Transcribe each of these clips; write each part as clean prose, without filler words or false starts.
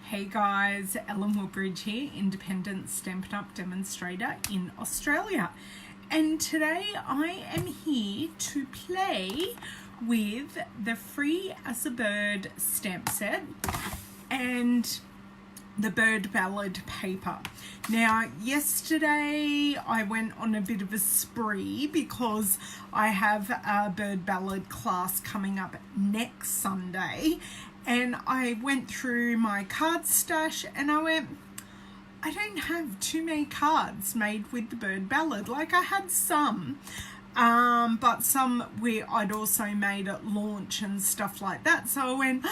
Hey guys, Ellen Woodbridge here, independent Stampin' Up demonstrator in Australia. And today I am here to play with the Free as a Bird stamp set and the Bird Ballad paper. Now, yesterday I went on a bit of a spree because I have a Bird Ballad class coming up next Sunday, and I went through my card stash and I went, I don't have too many cards made with the Bird Ballad. Like, I had some, but some where I'd also made at launch and stuff like that. So I went,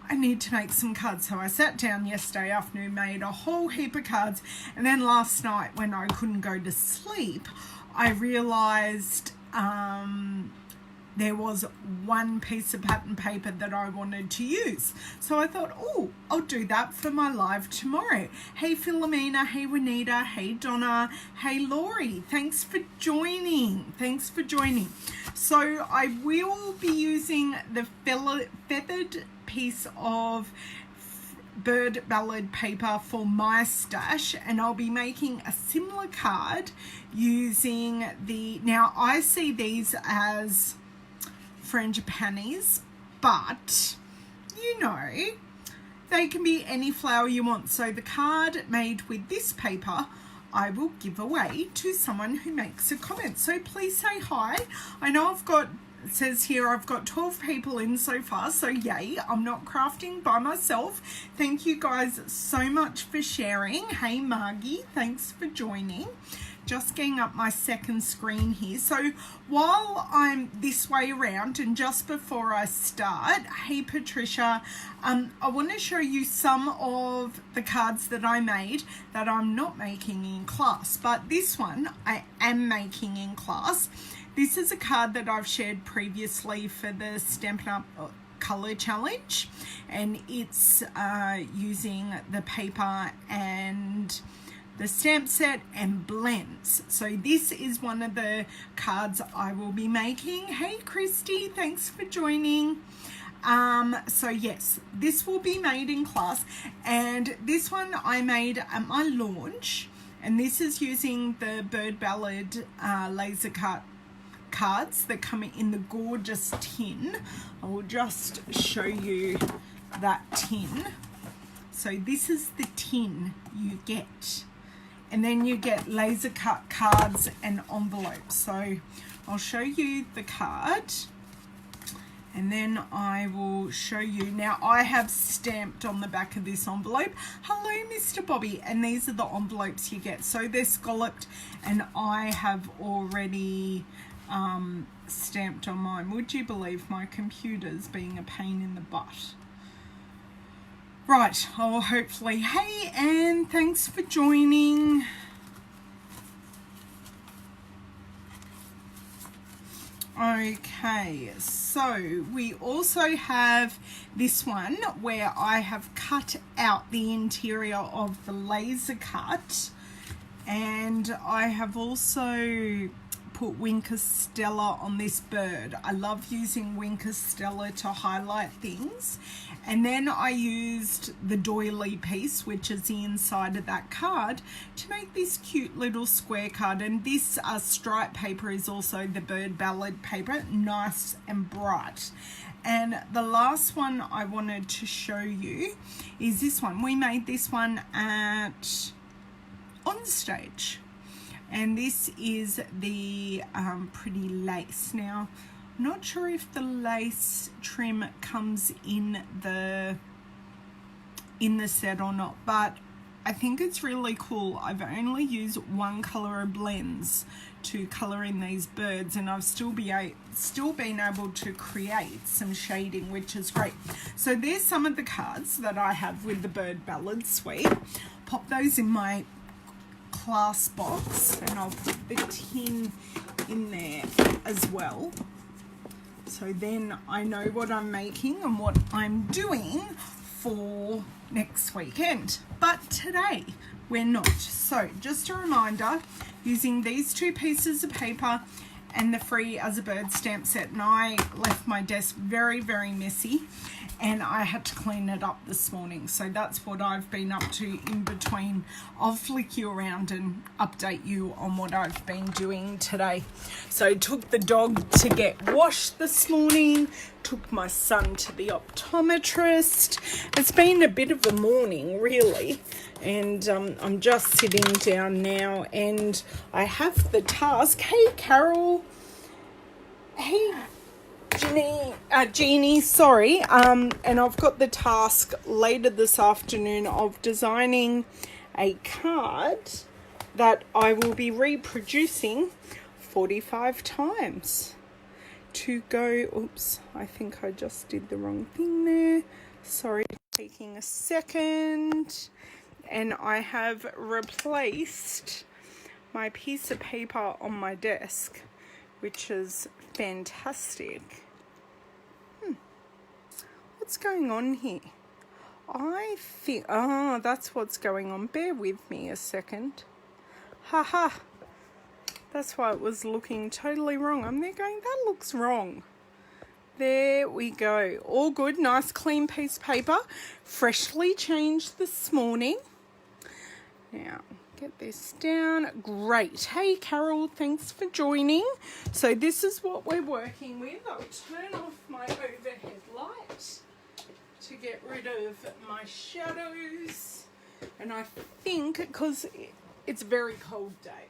I need to make some cards. So I sat down yesterday afternoon, made a whole heap of cards. And then last night when I couldn't go to sleep, I realised there was one piece of pattern paper that I wanted to use. So I thought, oh, I'll do that for my live tomorrow. Hey Philomena, hey Juanita, hey Donna, hey Laurie, thanks for joining. Thanks for joining. So I will be using the feathered piece of Bird Ballad paper for my stash, and I'll be making a similar card using the, now I see these as frangipanis, but you know, they can be any flower you want. So the card made with this paper I will give away to someone who makes a comment. So please say hi. I know it says here I've got 12 people in so far, so yay, I'm not crafting by myself. Thank you guys so much for sharing. Hey Margie, thanks for joining. Just getting up my second screen here. So while I'm this way around and just before I start, hey Patricia, I want to show you some of the cards that I made that I'm not making in class, but this one I am making in class. This is a card that I've shared previously for the Stampin' Up Color Challenge, and it's using the paper and the stamp set and blends. So this is one of the cards I will be making. Hey Christy, thanks for joining. So yes, this will be made in class, and this one I made at my launch, and this is using the Bird Ballad laser cut cards that come in the gorgeous tin. I will just show you that tin. So this is the tin you get, and then you get laser cut cards and envelopes. So I'll show you the card, and then I will show you. Now I have stamped on the back of this envelope, hello Mr. Bobby, and these are the envelopes you get. So they're scalloped, and I have already stamped on mine. Would you believe my computer's being a pain in the butt? Right, oh, hopefully. Hey Anne, thanks for joining. Okay, so we also have this one where I have cut out the interior of the laser cut, and I have also put Winker Stella on this bird. I love using Winker Stella to highlight things. And then I used the doily piece, which is the inside of that card, to make this cute little square card. And this stripe paper is also the Bird Ballad paper, nice and bright. And the last one I wanted to show you is this one. We made this one at On Stage. And this is the pretty lace. Now, I'm not sure if the lace trim comes in the set or not, but I think it's really cool. I've only used one color of blends to color in these birds, and I've still been able to create some shading, which is great. So there's some of the cards that I have with the Bird Ballad suite. Pop those in my class box, and I'll put the tin in there as well, so then I know what I'm making and what I'm doing for next weekend. But today we're not. So just a reminder, using these two pieces of paper and the Free as a Bird stamp set, and I left my desk very, very messy, and I had to clean it up this morning. So that's what I've been up to in between. I'll flick you around and update you on what I've been doing today. So took the dog to get washed this morning, took my son to the optometrist. It's been a bit of a morning, really, and I'm just sitting down now, and I have the task. Hey, Carol. Hey, Jeannie, sorry, and I've got the task later this afternoon of designing a card that I will be reproducing 45 times to go. Oops, I think I just did the wrong thing there. Sorry, taking a second. And I have replaced my piece of paper on my desk, which is fantastic. What's going on here? I think, that's what's going on. Bear with me a second. Haha. That's why it was looking totally wrong. I'm there going, that looks wrong. There we go. All good. Nice clean piece of paper. Freshly changed this morning. Now, get this down. Great. Hey, Carol, thanks for joining. So this is what we're working with. I'll turn off my overhead light to get rid of my shadows. And I think, because it's a very cold day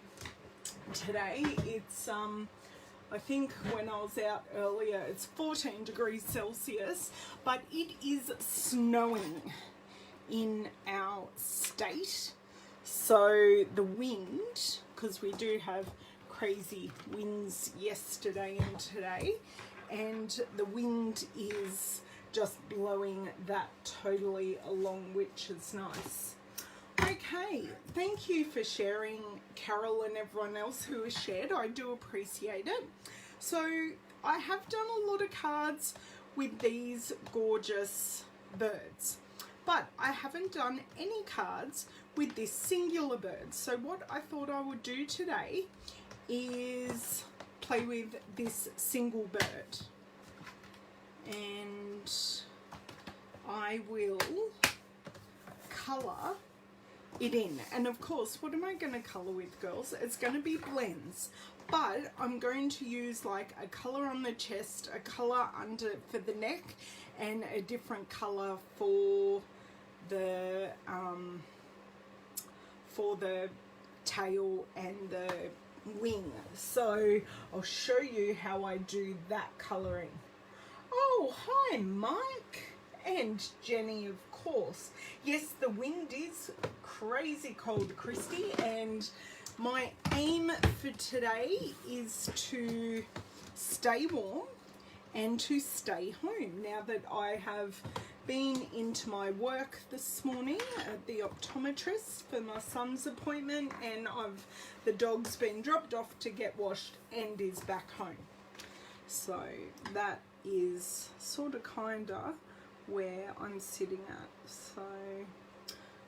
today, it's, I think when I was out earlier, it's 14 degrees Celsius, but it is snowing in our state. So the wind, because we do have crazy winds yesterday and today, and the wind is just blowing that totally along, which is nice. Okay, thank you for sharing, Carol, and everyone else who has shared. I do appreciate it. So I have done a lot of cards with these gorgeous birds, but I haven't done any cards with this singular bird. So what I thought I would do today is play with this single bird, and I will colour it in. And of course, what am I going to colour with, girls? It's going to be blends, but I'm going to use like a colour on the chest, a colour under for the neck, and a different colour for the tail and the wing. So I'll show you how I do that colouring. Oh, hi Mike and Jenny, of course. Yes, the wind is crazy cold, Christy, and my aim for today is to stay warm and to stay home. Now that I have been into my work this morning at the optometrist for my son's appointment, and the dog's been dropped off to get washed and is back home. So that is sort of kinda where I'm sitting at. So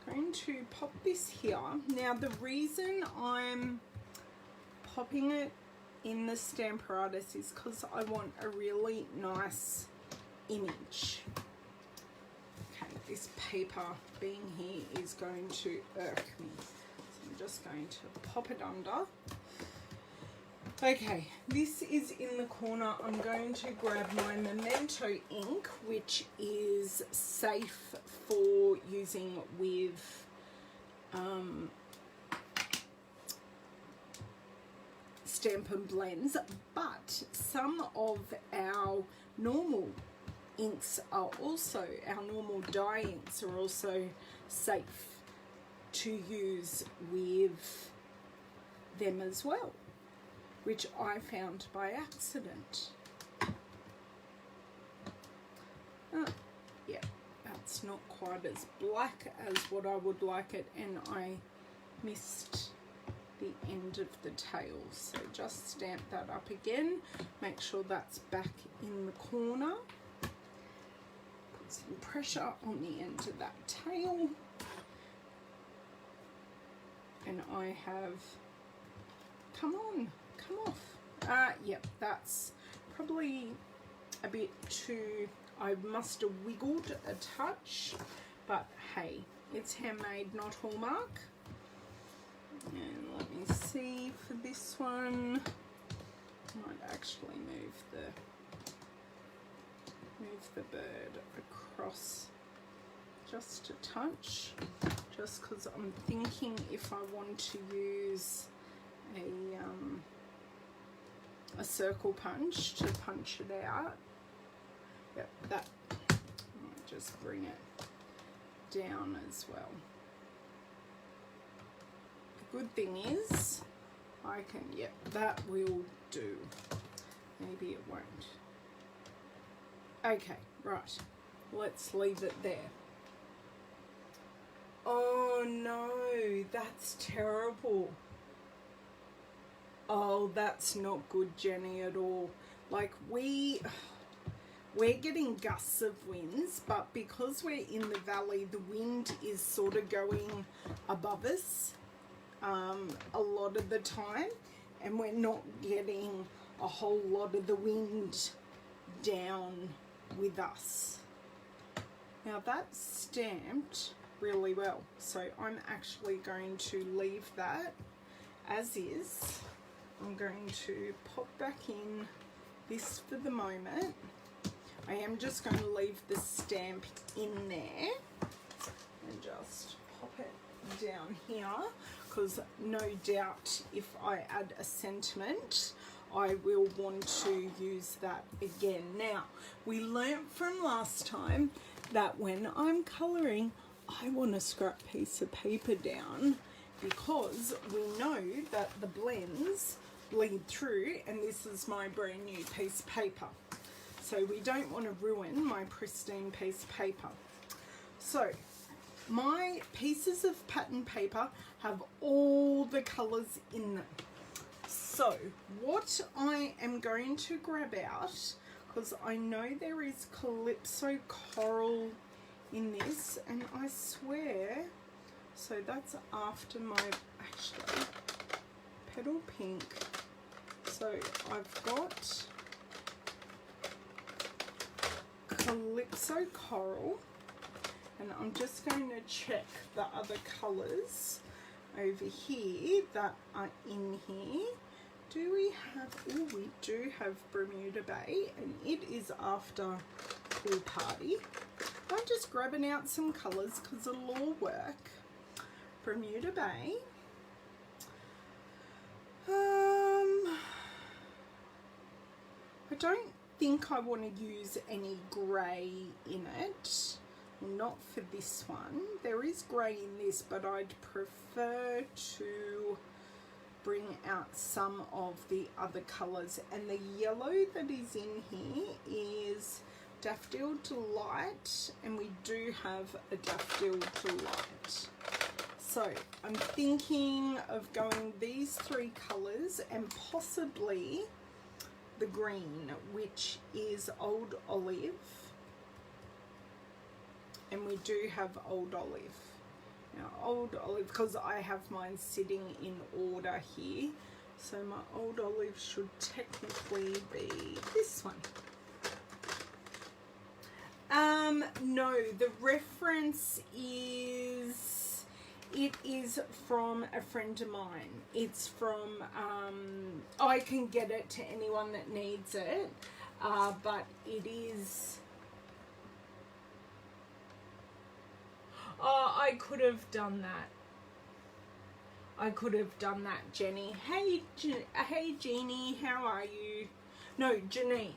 I'm going to pop this here. Now the reason I'm popping it in the Stamparatus is because I want a really nice image. Okay, this paper being here is going to irk me. So I'm just going to pop it under. Okay, this is in the corner. I'm going to grab my Memento ink, which is safe for using with Stampin blends, but some of our normal inks are also, our normal dye inks are also safe to use with them as well, which I found by accident. Yeah, that's not quite as black as what I would like it, and I missed the end of the tail. So just stamp that up again, make sure that's back in the corner. Put some pressure on the end of that tail. And I have, come on, come off. Yep, that's probably a bit too, I must have wiggled a touch, but hey, it's handmade, not Hallmark. And let me see for this one. I might actually move the bird across just a touch, just because I'm thinking if I want to use a circle punch to punch it out. Yep, that. I'll just bring it down as well. The good thing is I can, yep, that will do. Maybe it won't. Okay, right. Let's leave it there. Oh no, that's terrible. Oh, that's not good, Jenny, at all. Like, we're getting gusts of winds, but because we're in the valley, the wind is sort of going above us a lot of the time, and we're not getting a whole lot of the wind down with us. Now that's stamped really well, so I'm actually going to leave that as is. I'm going to pop back in this for the moment. I am just going to leave the stamp in there and just pop it down here, because no doubt if I add a sentiment I will want to use that again. Now, we learnt from last time that when I'm colouring, I want a scrap piece of paper down, because we know that the blends bleed through, and this is my brand new piece of paper. So we don't want to ruin my pristine piece of paper. So my pieces of pattern paper have all the colours in them. So what I am going to grab out, because I know there is Calypso Coral in this, and I swear, so that's after my, actually, Petal Pink. So I've got Calypso Coral, and I'm just going to check the other colours over here that are in here. Do we have, oh, we do have Bermuda Bay, and it is after Pool Party. I'm just grabbing out some colours because it'll all work. Bermuda Bay. I don't think I want to use any grey in it. Well, not for this one. There is grey in this, but I'd prefer to bring out some of the other colours. And the yellow that is in here is Daffodil Delight, and we do have a Daffodil Delight. So I'm thinking of going these three colours and possibly the green, which is Old Olive, and we do have Old Olive. Now Old Olive, because I have mine sitting in order here, so my Old Olive should technically be this one. No, the reference is, it is from a friend of mine. It's from, I can get it to anyone that needs it, but it is, oh, I could have done that. I could have done that, Jenny. Hey, hey, Jeannie, how are you? No, Janine.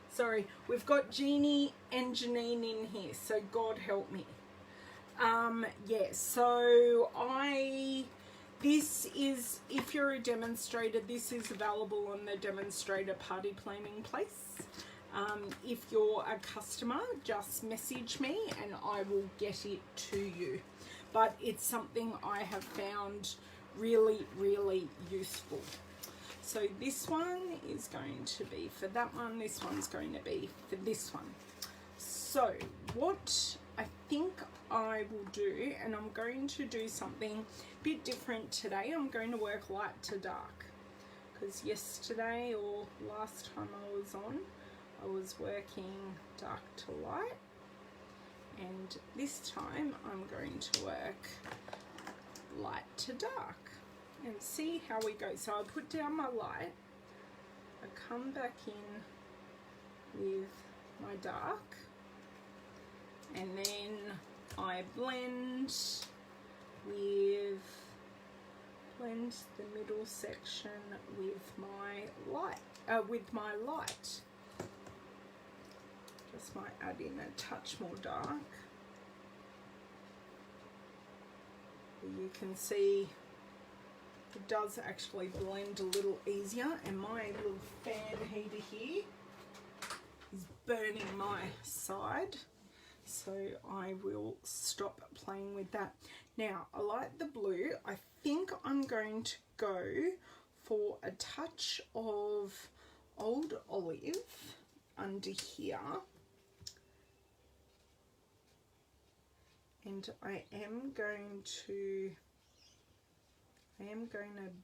Sorry, we've got Jeannie and Janine in here, so God help me. Yeah, so this is, if you're a demonstrator, this is available on the demonstrator party planning place. If you're a customer, just message me and I will get it to you. But it's something I have found really, really useful. So this one is going to be for that one, this one's going to be for this one. So what I think I will do, and I'm going to do something a bit different today, I'm going to work light to dark. Because yesterday or last time I was on, I was working dark to light, and this time I'm going to work light to dark and see how we go. So I put down my light, I come back in with my dark, and then I blend the middle section with my light. Just might add in a touch more dark. You can see it does actually blend a little easier, and my little fan heater here is burning my side, so I will stop playing with that. Now I like the blue. I think I'm going to go for a touch of Old Olive under here, and I am going to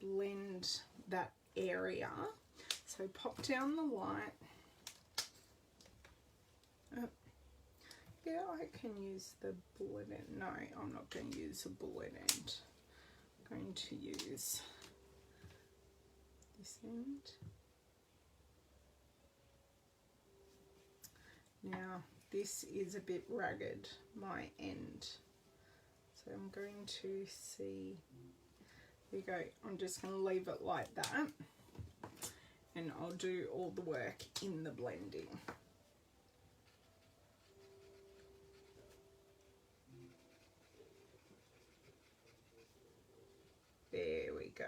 blend that area. So pop down the light. Yeah, I can use the bullet end. No, I'm not going to use a bullet end. I'm going to use this end. Now, this is a bit ragged, my end. So I'm going to see, there you go. I'm just going to leave it like that, and I'll do all the work in the blending. There we go.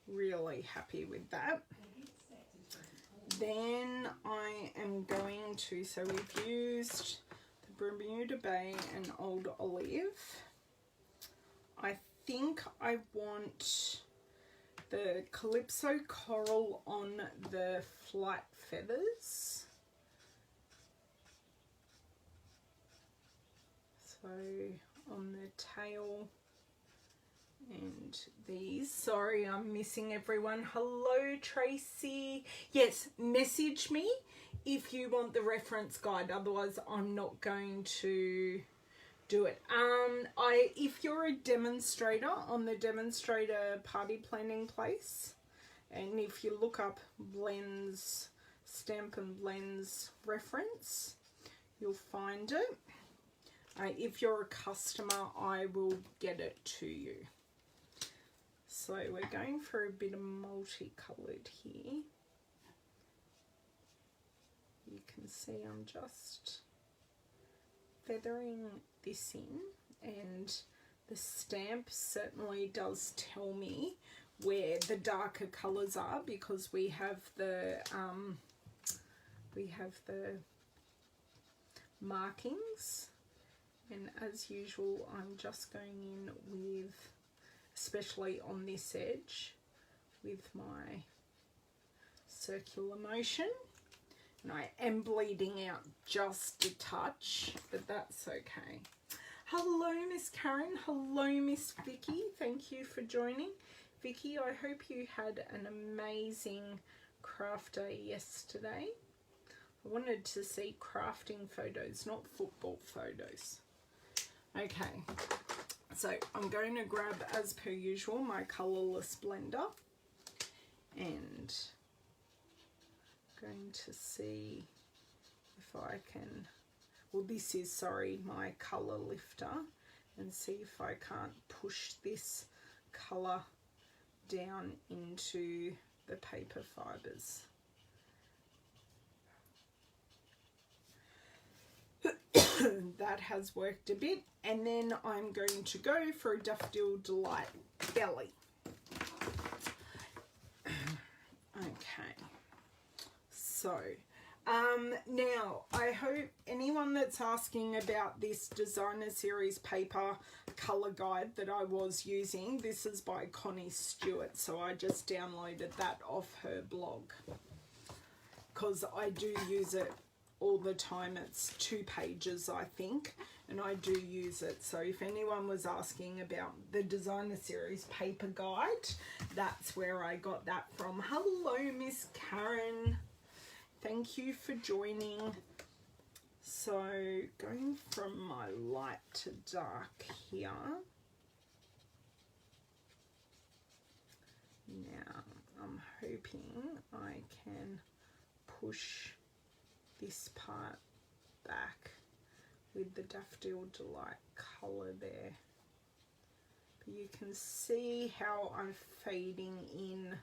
Really happy with that. Then I am going to, so we've used the Bermuda Bay and Old Olive. I think I want the Calypso Coral on the flight feathers. So on the tail and these. Sorry, I'm missing everyone. Hello, Tracy. Yes, message me if you want the reference guide, otherwise I'm not going to do it. If you're a demonstrator on the demonstrator party planning place, and if you look up blends, Stampin blends reference, you'll find it. If you're a customer, I will get it to you. So we're going for a bit of multicolored here. You can see I'm just feathering this in, and the stamp certainly does tell me where the darker colors are, because we have the markings, and as usual I'm just going in with, especially on this edge, with my circular motion, and I am bleeding out just a touch, but that's okay. Hello, Miss Karen. Hello, Miss Vicky. Thank you for joining. Vicky, I hope you had an amazing craft day yesterday. I wanted to see crafting photos, not football photos. Okay, so I'm going to grab, as per usual, my colourless blender, and going to see if I can, well, this is, sorry, my colour lifter, and see if I can't push this colour down into the paper fibres. That has worked a bit, and then I'm going to go for a Daffodil Delight belly. Okay, so now I hope anyone that's asking about this designer series paper colour guide that I was using, this is by Connie Stewart, so I just downloaded that off her blog because I do use it all the time. It's 2 pages, I think, and I do use it. So if anyone was asking about the designer series paper guide, that's where I got that from. Hello, Miss Karen. thank you for joining. So going from my light to dark here. Now I'm hoping I can push this part back with the Daffodil Delight colour there. But you can see how I'm fading in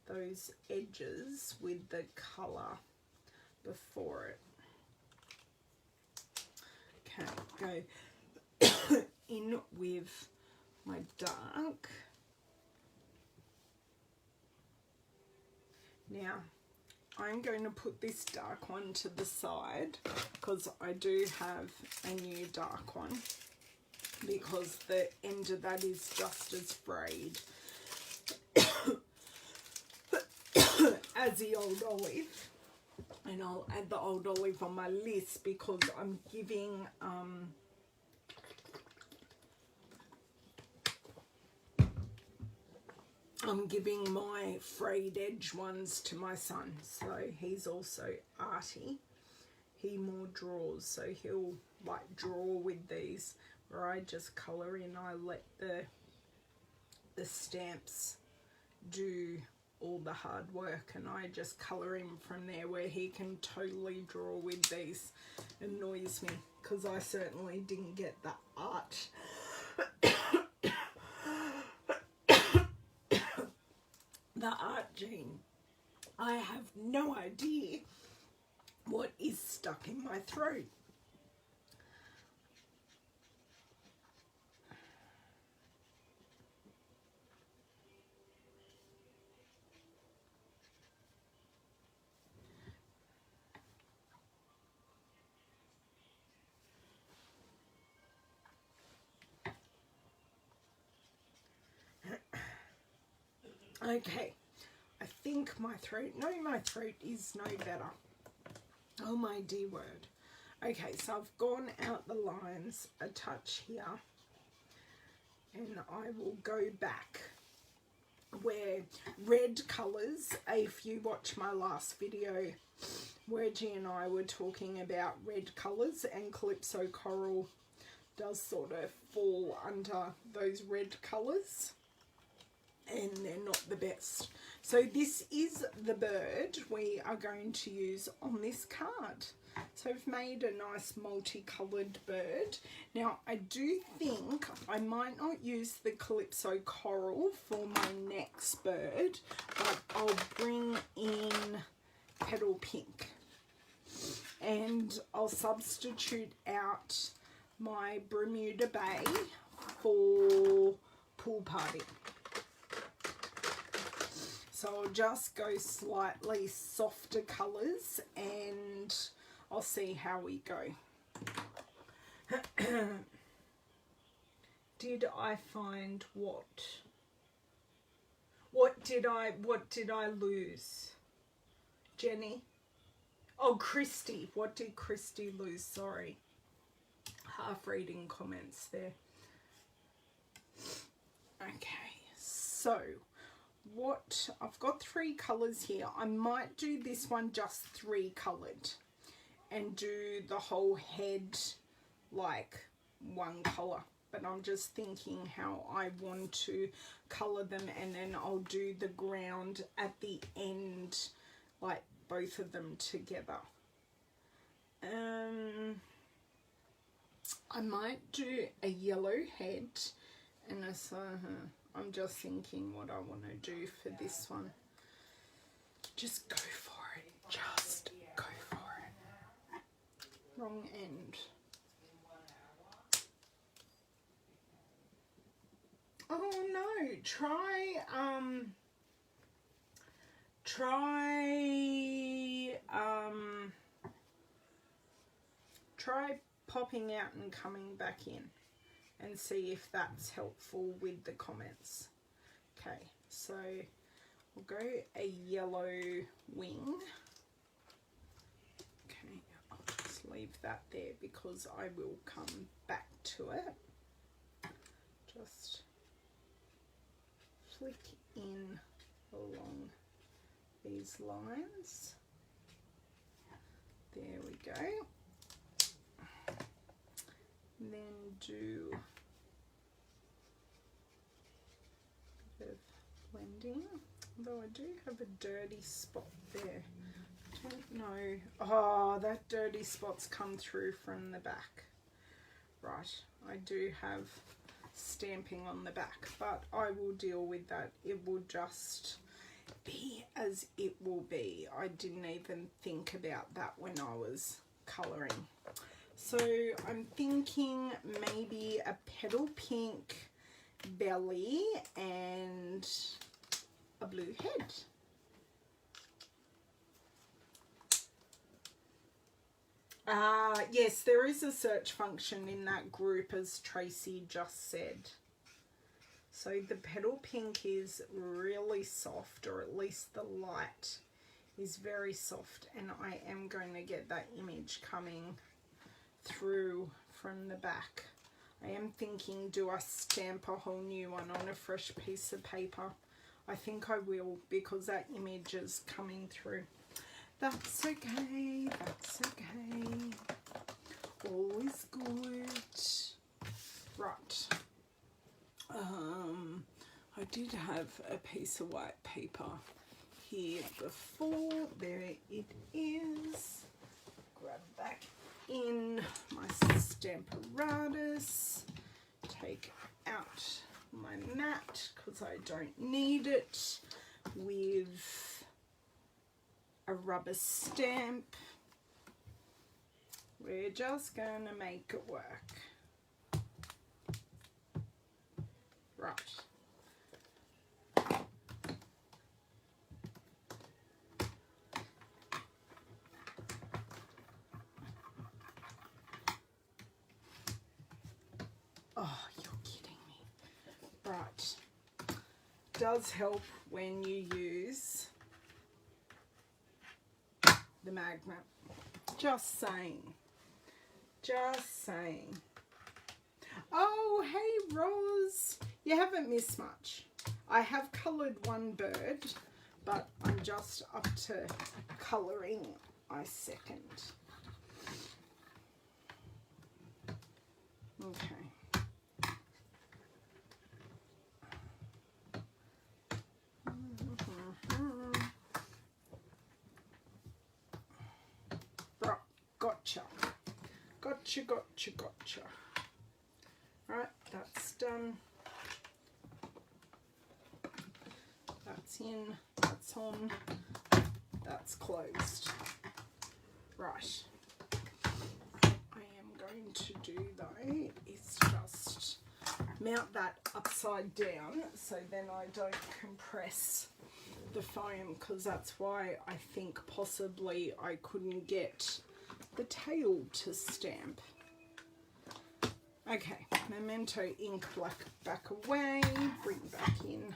those edges with the colour before it. Okay, go in with my dark. Now, I'm going to put this dark one to the side because I do have a new dark one, because the end of that is just as frayed as the Old Olive. And I'll add the Old Olive on my list because I'm giving my frayed edge ones to my son. So he's also arty. He more draws, so he'll like draw with these, where I just colour in. I let the stamps do all the hard work and I just colour in from there, where he can totally draw with these. Annoys me because I certainly didn't get the art the art gene. I have no idea what is stuck in my throat. Okay, I think my throat is no better. Oh my dear word. Okay, so I've gone out the lines a touch here, and I will go back where red colours. If you watch my last video, Reggie and I were talking about red colours, and Calypso Coral does sort of fall under those red colours, and they're not the best. So this is the bird we are going to use on this card. So I've made a nice multicoloured bird. Now I do think I might not use the Calypso Coral for my next bird, but I'll bring in Petal Pink, and I'll substitute out my Bermuda Bay for Pool Party. So I'll just go slightly softer colours and I'll see how we go. Did I find what? What did I lose? Jenny? Oh, Christy. What did Christy lose? Sorry. Half reading comments there. Okay, so what, I've got 3 colours here. I might do this one just 3 coloured and do the whole head like one colour, but I'm just thinking how I want to colour them, and then I'll do the ground at the end, like both of them together. I might do a yellow head, and I'm just thinking what I want to do for this one. Just go for it. Just go for it. Wrong end. Oh no, try popping out and coming back in and see if that's helpful with the comments. Okay, so we'll go a yellow wing. Okay, I'll just leave that there because I will come back to it. Just flick in along these lines. There we go. And then do a bit of blending. Although I do have a dirty spot there. I don't know. Oh, that dirty spot's come through from the back. Right, I do have stamping on the back, but I will deal with that. It will just be as it will be. I didn't even think about that when I was colouring. So I'm thinking maybe a petal pink belly and a blue head. Yes, there is a search function in that group, as Tracy just said. So the petal pink is really soft, or at least the light is very soft, and I am going to get that image coming through from the back. I am thinking, do I stamp a whole new one on a fresh piece of paper? I think I will, because that image is coming through. That's okay, that's okay. All is good. Right. I did have a piece of white paper here before. There it is. Grab back in my Stamparatus. Take out my mat because I don't need it, with a rubber stamp. We're just going to make it work. Right. Oh, you're kidding me. Right. Does help when you use the magnet. Just saying. Just saying. Oh, hey, Roz. You haven't missed much. I have coloured one bird, but I'm just up to colouring my second. Okay. Right, gotcha. Gotcha, gotcha, gotcha. Right, that's done. That's in, that's on, that's closed. Right. I am going to do though is just mount that upside down so then I don't compress the foam, because that's why I think possibly I couldn't get the tail to stamp. Okay, Memento ink back away, bring back in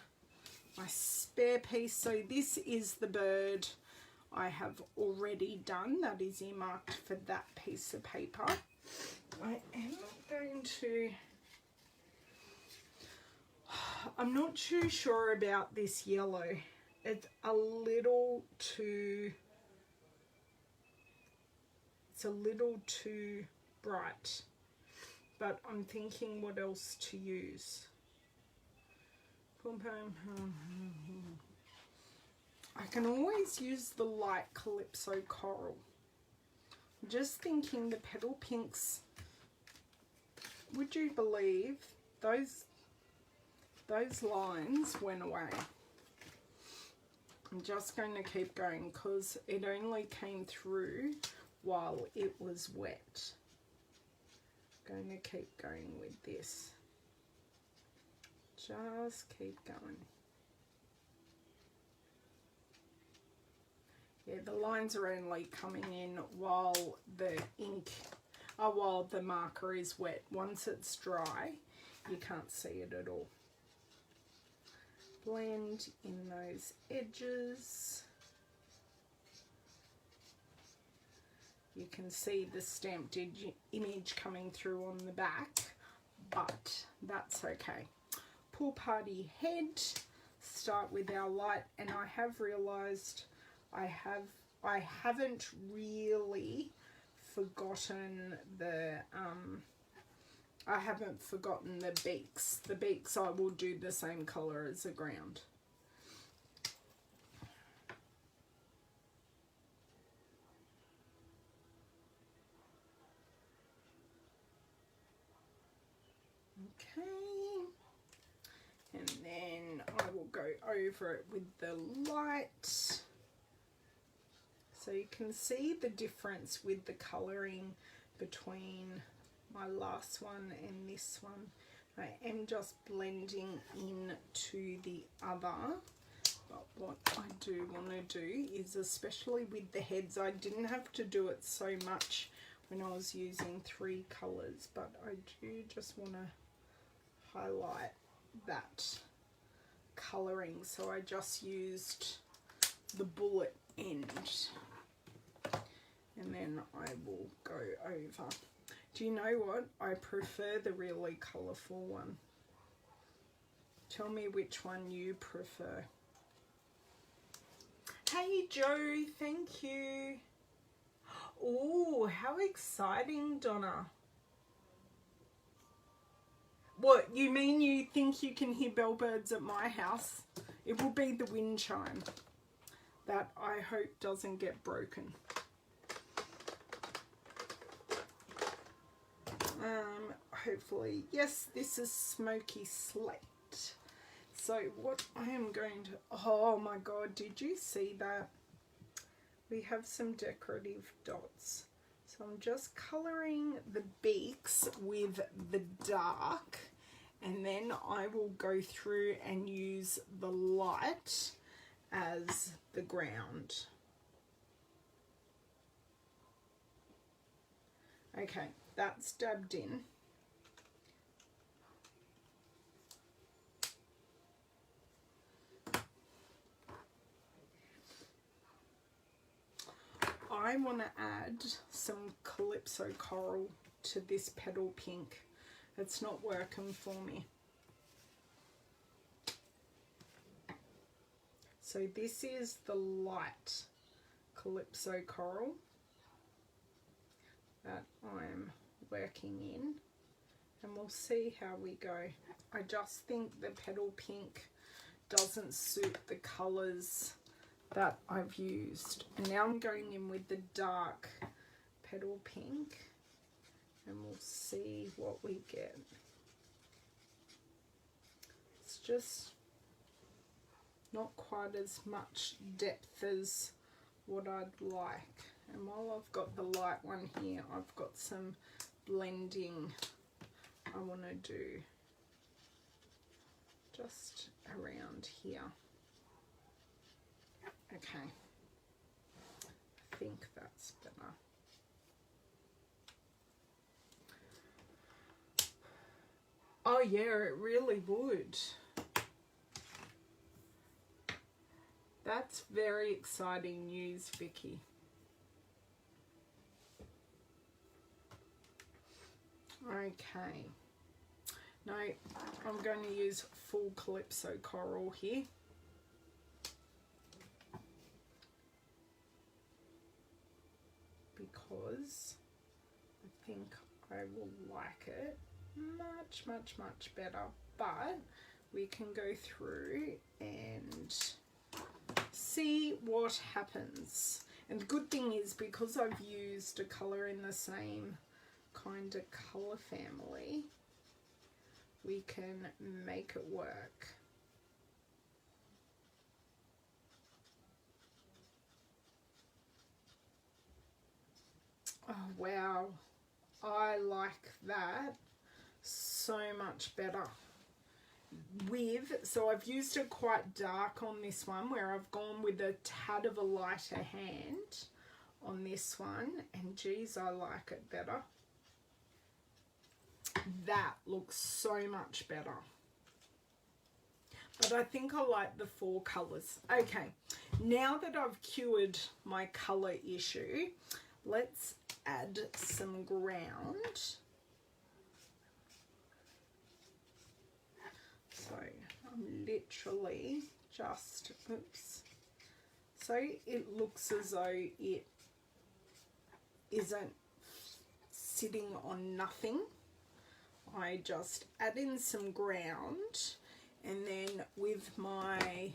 my spare piece. So this is the bird I have already done, that is earmarked for that piece of paper. I am going to, I'm not too sure about this yellow. It's a little too, it's a little too bright. But I'm thinking what else to use. I can always use the light Calypso Coral. I'm just thinking the petal pinks, would you believe those lines went away. I'm just going to keep going because it only came through while it was wet. Going to keep going with this. Just keep going. Yeah, the lines are only coming in while the ink, while the marker is wet. Once it's dry, you can't see it at all. Blend in those edges. You can see the stamped image coming through on the back, but that's okay. Pool party head, start with our light, and I have realised I have I haven't really forgotten the beaks. The beaks I will do the same colour as the ground. Okay, and then I will go over it with the light. So you can see the difference with the colouring between my last one and this one. I am just blending in to the other. But what I do want to do is, especially with the heads, I didn't have to do it so much when I was using 3 colours, but I do just want to highlight that colouring. So I just used the bullet end. And then I will go over. Do you know what? I prefer the really colourful one. Tell me which one you prefer. Hey Joe, thank you. Oh, how exciting, Donna. What, you mean you think you can hear bellbirds at my house? It will be the wind chime that I hope doesn't get broken. Hopefully, yes, this is smoky slate. So what I am going to, oh my God, did you see that? We have some decorative dots. So I'm just colouring the beaks with the dark, and then I will go through and use the light as the ground. Okay, that's dabbed in. I want to add some Calypso Coral to this petal pink. It's not working for me. So this is the light Calypso Coral that I'm working in, and we'll see how we go. I just think the petal pink doesn't suit the colours that I've used. And now I'm going in with the dark petal pink, and we'll see what we get. It's just not quite as much depth as what I'd like. And while I've got the light one here, I've got some blending I want to do just around here. Okay, I think that's better. Oh yeah, it really would. That's very exciting news, Vicky. Okay, now I'm going to use full Calypso Coral here. Because I think I will like it much, much, much better. But we can go through and see what happens. And the good thing is, because I've used a colour in the same kind of colour family, we can make it work. Oh wow, I like that so much better. So I've used it quite dark on this one, where I've gone with a tad of a lighter hand on this one, and geez, I like it better. That looks so much better. But I think I like the 4 colours. Okay, now that I've cured my colour issue, let's add some ground. So I'm literally just, oops, So it looks as though it isn't sitting on nothing. I just add in some ground, and then with my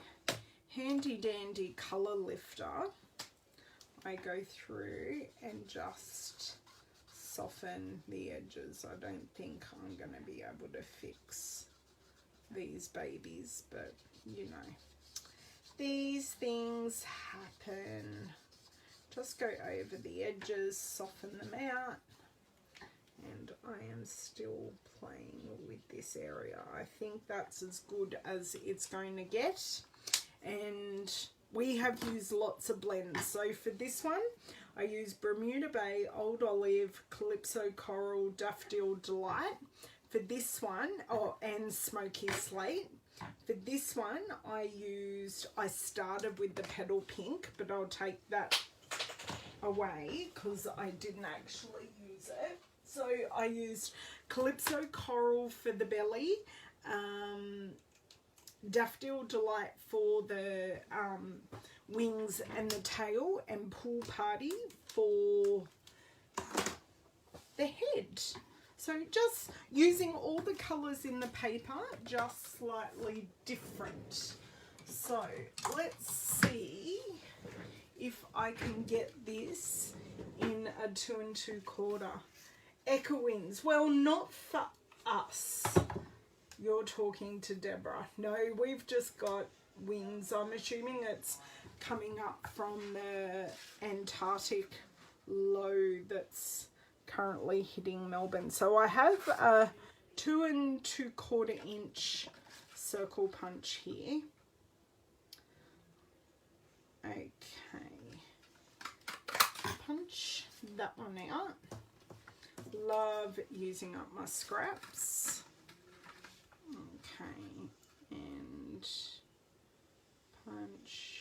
handy dandy colour lifter, I go through and just soften the edges. I don't think I'm going to be able to fix these babies, but you know, these things happen. Just go over the edges, soften them out, and I am still playing with this area. I think that's as good as it's going to get, and we have used lots of blends. So for this one, I use Bermuda Bay, Old Olive, Calypso Coral, Daffodil Delight. For this one, and Smoky Slate. For this one, I started with the Petal Pink, but I'll take that away because I didn't actually use it. So I used Calypso Coral for the belly, Daffodil Delight for the wings and the tail, and Pool Party for the head. So just using all the colours in the paper, just slightly different. So let's see if I can get this in a 2 2/4. Echo-ins. Well, not for us. You're talking to Deborah. No, we've just got wings. I'm assuming it's coming up from the Antarctic low that's currently hitting Melbourne. So I have a 2 2/4 inch circle punch here. Okay, punch that one out. Love using up my scraps. Okay, and punch,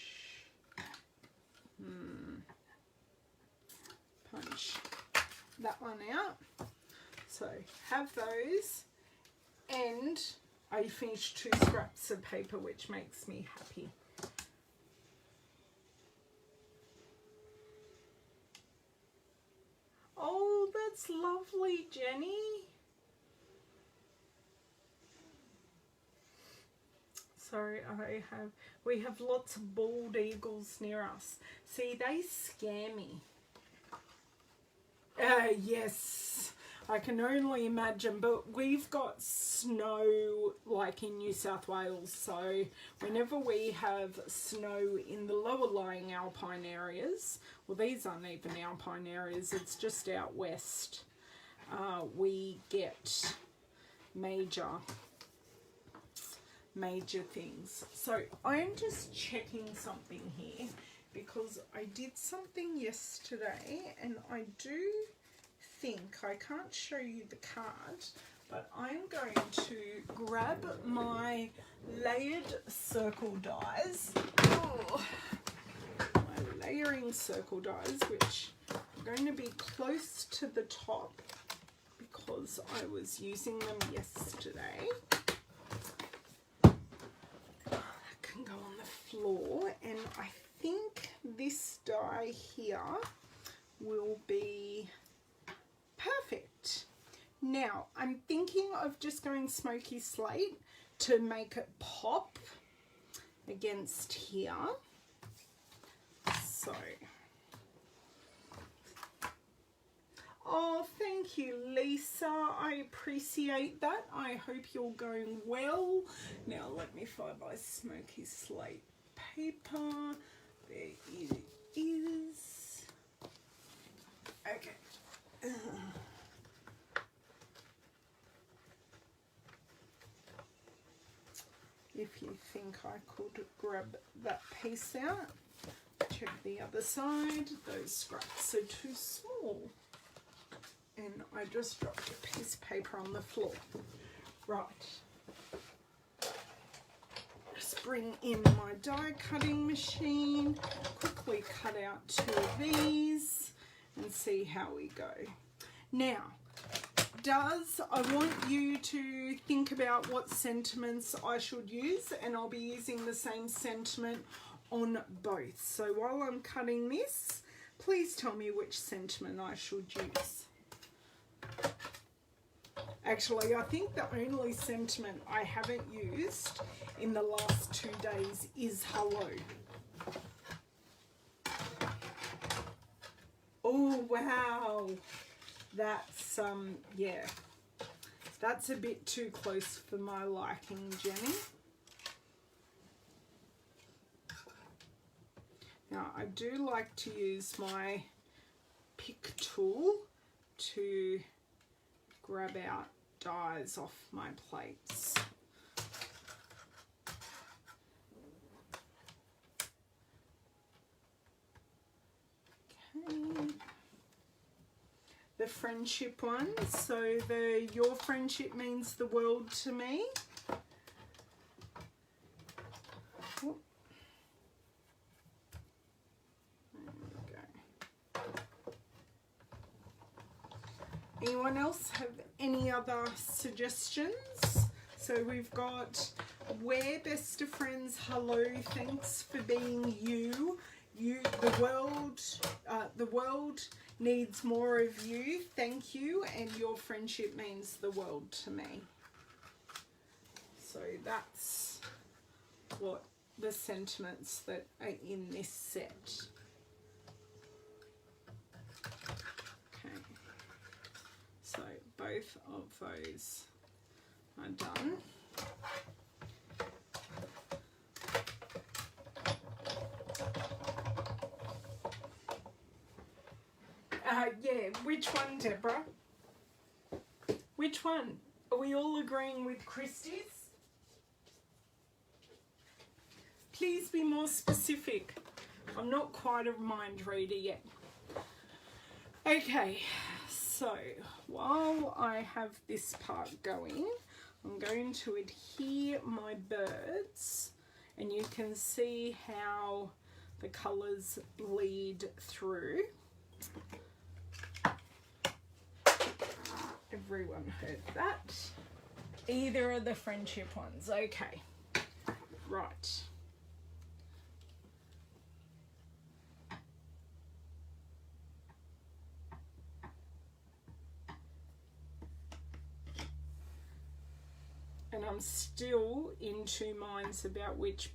punch that one out. So have those, and I finished 2 scraps of paper, which makes me happy. Oh, that's lovely, Jenny. Sorry, we have lots of bald eagles near us. See, they scare me. Yes, I can only imagine, but we've got snow like in New South Wales, so whenever we have snow in the lower lying alpine areas, well, these aren't even alpine areas, it's just out west, we get major things. So I'm just checking something here because I did something yesterday, and I do think, I can't show you the card, but I'm going to grab my layered circle dies, my layering circle dies, which are going to be close to the top because I was using them yesterday. That can go on the floor, and I think this die here will be perfect. Now I'm thinking of just going Smoky Slate to make it pop against here. So, oh, thank you, Lisa. I appreciate that. I hope you're going well. Now let me find my Smoky Slate paper. There it is. Okay. If you think I could grab that piece out, check the other side. Those scraps are too small. And I just dropped a piece of paper on the floor. Right. Just bring in my die cutting machine, quickly cut out 2 of these and see how we go. Now, I want you to think about what sentiments I should use, and I'll be using the same sentiment on both. So while I'm cutting this, please tell me which sentiment I should use. Actually, I think the only sentiment I haven't used in the last 2 days is hello. Oh, wow. That's, yeah. That's a bit too close for my liking, Jenny. Now, I do like to use my pick tool to grab out dies off my plates. Okay. The friendship one, so your friendship means the world to me. Oh. There we go. Anyone else have any other suggestions? So we've got we're best of friends, hello, thanks for being you. The world needs more of you, thank you, and your friendship means the world to me. So that's what the sentiments that are in this set. Okay, so both of those are done. Yeah, which one, Deborah? Which one? Are we all agreeing with Christie's? Please be more specific. I'm not quite a mind reader yet. Okay, so while I have this part going, I'm going to adhere my birds, and you can see how the colours bleed through. Everyone heard that. Either of the friendship ones. Okay, right. And I'm still in two minds about which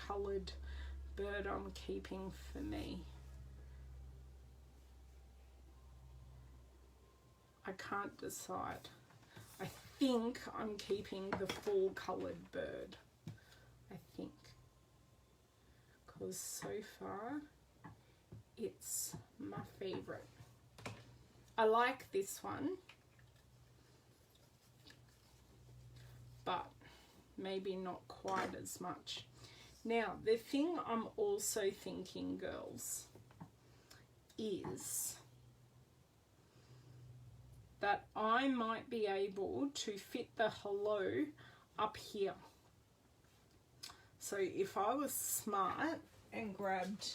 coloured bird I'm keeping for me. I can't decide. I think I'm keeping the fall coloured bird. I think. Because so far it's my favourite. I like this one, but maybe not quite as much. Now, the thing I'm also thinking, girls, is that I might be able to fit the hello up here. So if I was smart and grabbed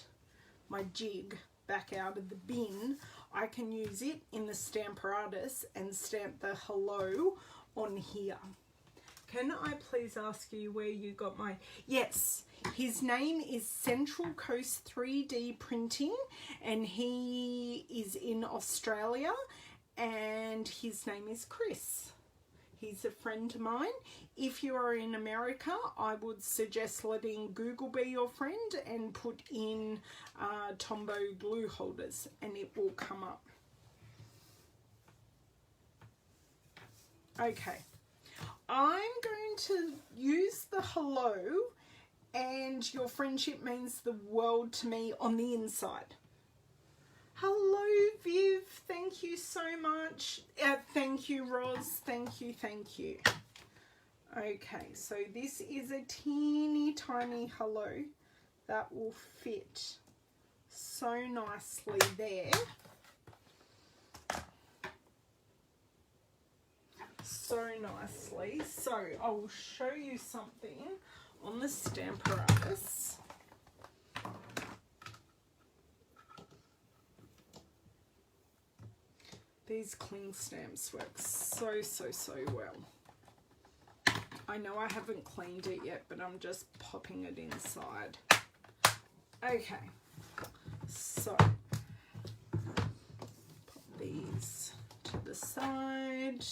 my jig back out of the bin, I can use it in the Stamparatus and stamp the hello on here. Can I please ask you where you got my... Yes, his name is Central Coast 3D Printing, and he is in Australia, and his name is Chris. He's a friend of mine. If you are in America, I would suggest letting Google be your friend and put in Tombow glue holders, and it will come up. Okay. I'm going to use the hello and your friendship means the world to me on the inside. Hello, Viv. Thank you so much. Thank you, Roz. Thank you, thank you. Okay, so this is a teeny tiny hello that will fit so nicely there. So nicely. So I will show you something on the Stamparatus. These cling stamps work so well. I know I haven't cleaned it yet, but I'm just popping it inside. Okay, so pop these to the side,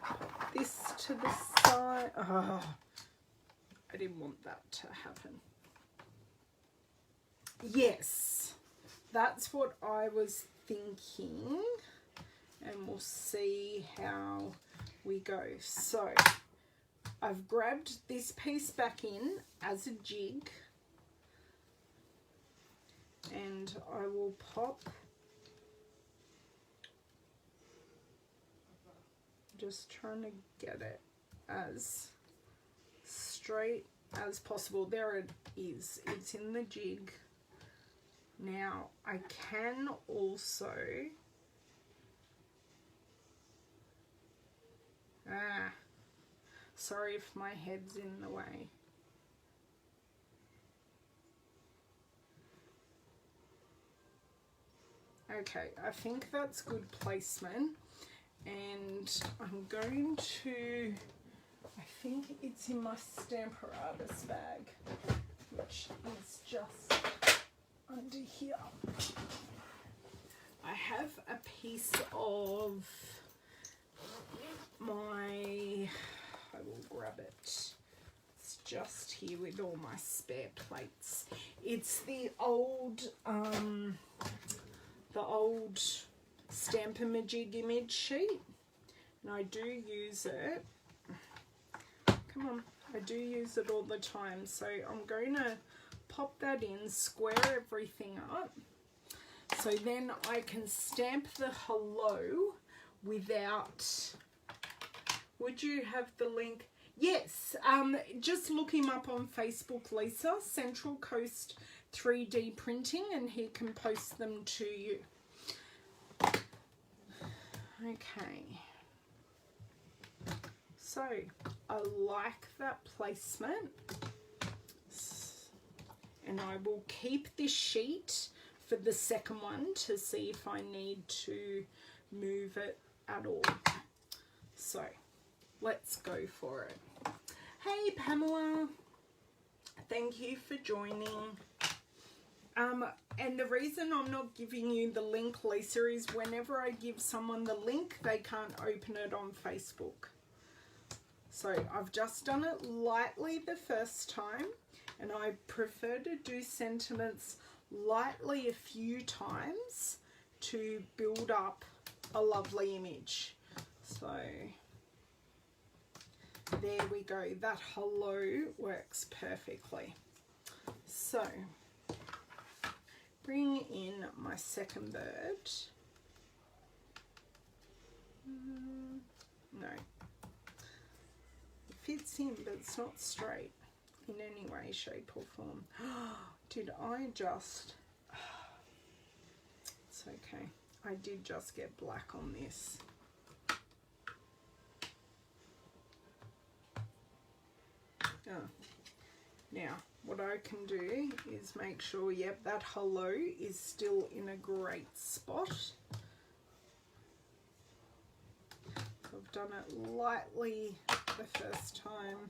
pop this to the side. Oh, I didn't want that to happen. Yes, that's what I was thinking, and we'll see how we go. So I've grabbed this piece back in as a jig, and I will pop, just trying to get it as straight as possible. There it is, it's in the jig. Now I can also sorry if my head's in the way. Okay, I think that's good placement, and I'm going to, I think it's in my Stamparatus bag, which is just under here. I have a piece of my, I will grab it. It's just here with all my spare plates. It's the old Stampin' Majig image sheet, and I do use it. Come on, I do use it all the time. So I'm going to pop that in, square everything up, so then I can stamp the hello without, would you have the link? Yes, just look him up on Facebook, Lisa, Central Coast 3D Printing, and he can post them to you. Okay, so I like that placement, and I will keep this sheet for the second one to see if I need to move it at all. So let's go for it. Hey Pamela, thank you for joining. And the reason I'm not giving you the link, Lisa, is whenever I give someone the link, they can't open it on Facebook. So I've just done it lightly the first time, and I prefer to do sentiments lightly a few times to build up a lovely image. So there we go. That hello works perfectly. So bring in my second bird. No, it fits in, but it's not straight in any way, shape or form. Did I just, it's okay, I did just get black on this. Now what I can do is make sure, yep, that hello is still in a great spot. I've done it lightly the first time.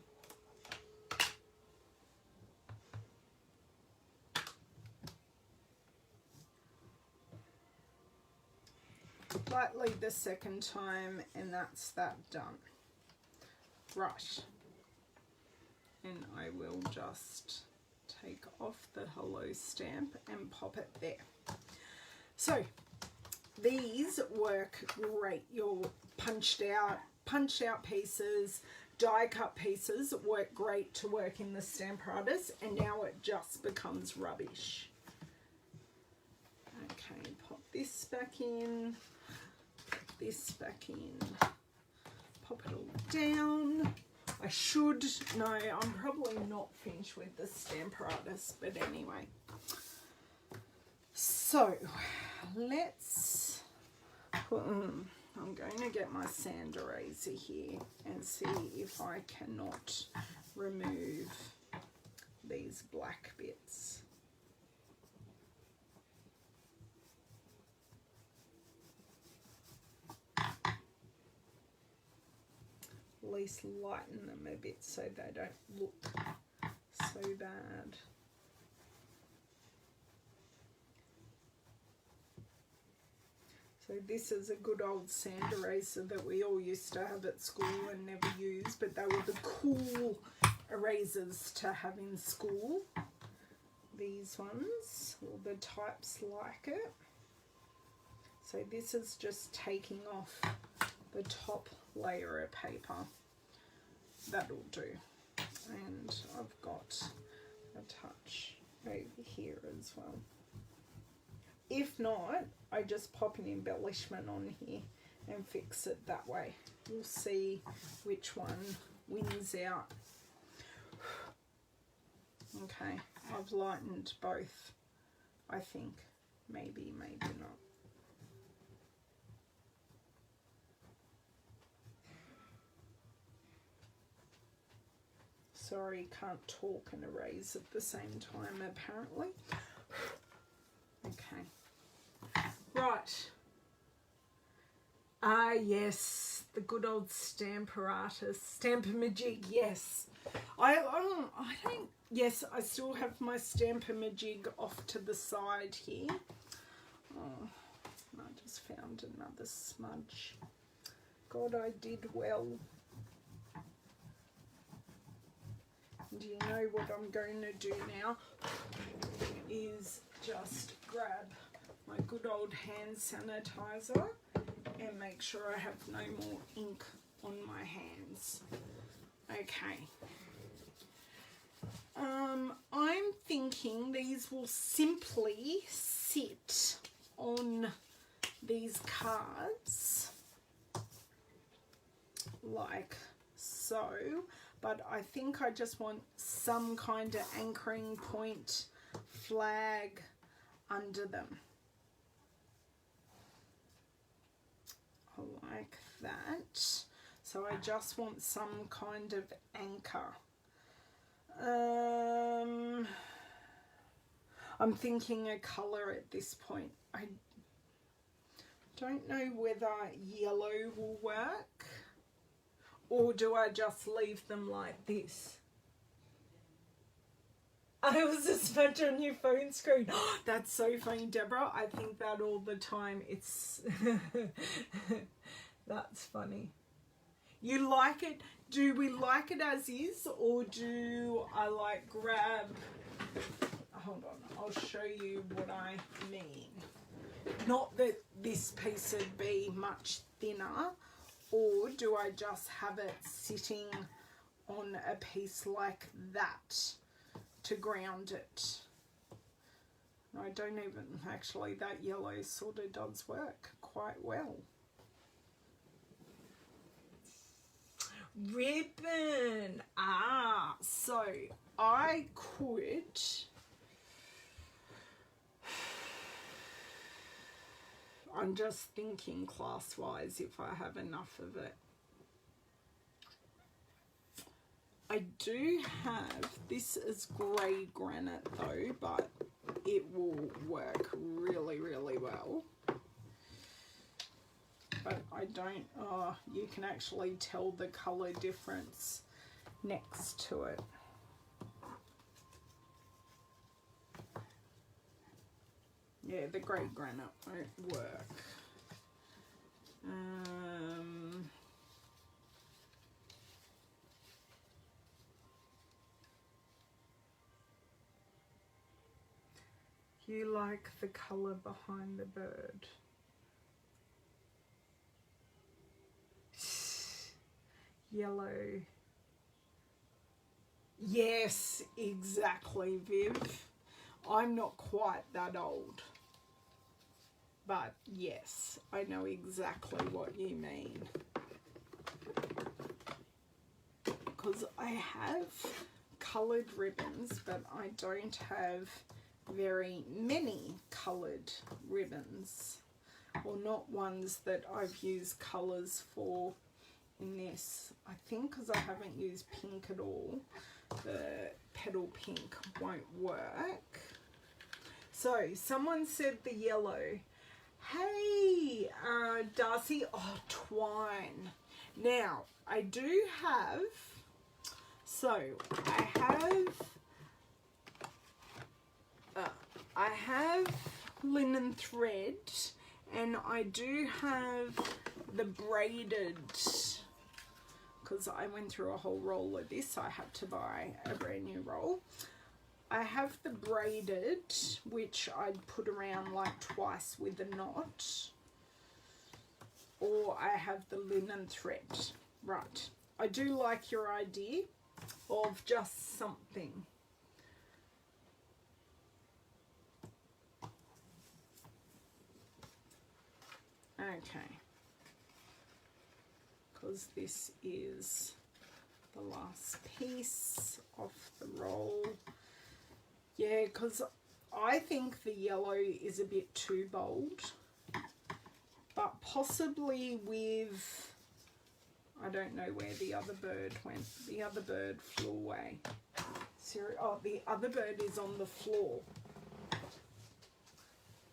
Lightly the second time, and that's that done. Right. And I will just take off the hello stamp and pop it there. So these work great. Your punched out pieces, die cut pieces work great to work in the Stamparatus, and now it just becomes rubbish. Okay, pop this back in, pop this back in, pop it all down. I should, no, I'm probably not finished with the Stamparatus, but anyway. So let's, I'm going to get my sand eraser here and see if I cannot remove these black bits. at least lighten them a bit so they don't look so bad. So this is a good old sand eraser that we all used to have at school and never used, but they were the cool erasers to have in school. These ones, all the types like it. So this is just taking off the top layer of paper. That'll do. And I've got a touch over here as well. If not, I just pop an embellishment on here and fix it that way. We'll see which one wins out. Okay, I've lightened both, I think. Maybe, maybe not. Sorry, can't talk and erase at the same time, apparently. Okay. Right. Ah, yes, the good old stamper artist, Stampin'-A-Jig, yes. I don't, yes, I still have my Stampin'-A-Jig off to the side here. Oh, I just found another smudge. God, I did well. Do you know what I'm going to do now? Is just grab my good old hand sanitizer and make sure I have no more ink on my hands. Okay. I'm thinking these will simply sit on these cards like so, but I think I just want some kind of anchoring point flag under them. I like that. So I just want some kind of anchor. I'm thinking a colour at this point. I don't know whether yellow will work, or do I just leave them like this? I was a smudge on your phone screen. That's so funny, Deborah. I think that all the time. It's that's funny. You like it? Do we like it as is, or do I like grab? Hold on, I'll show you what I mean. Not that this piece would be much thinner, or do I just have it sitting on a piece like that to ground it? I don't even, actually that yellow sort of does work quite well. Ribbon. Ah, so I could, I'm just thinking class-wise if I have enough of it. I do have, this is grey granite though, but it will work really, really well. But I don't, oh, you can actually tell the colour difference next to it. Yeah, the grey granite won't work. You like the colour behind the bird? Yellow. Yes, exactly, Viv. I'm not quite that old. But yes, I know exactly what you mean. Because I have coloured ribbons, but I don't have very many coloured ribbons. Or not ones that I've used colours for in this. I think because I haven't used pink at all, the petal pink won't work. So someone said the yellow. Hey, Darcy, oh, twine. Now, I do have, so I have linen thread, and I do have the braided, because I went through a whole roll of this, I had to buy a brand new roll. I have the braided, which I'd put around like twice with a knot, or I have the linen thread. Right, I do like your idea of just something. Okay, because this is the last piece of the roll. Yeah, because I think the yellow is a bit too bold, but possibly with, I don't know where the other bird went. The other bird flew away. Oh, the other bird is on the floor.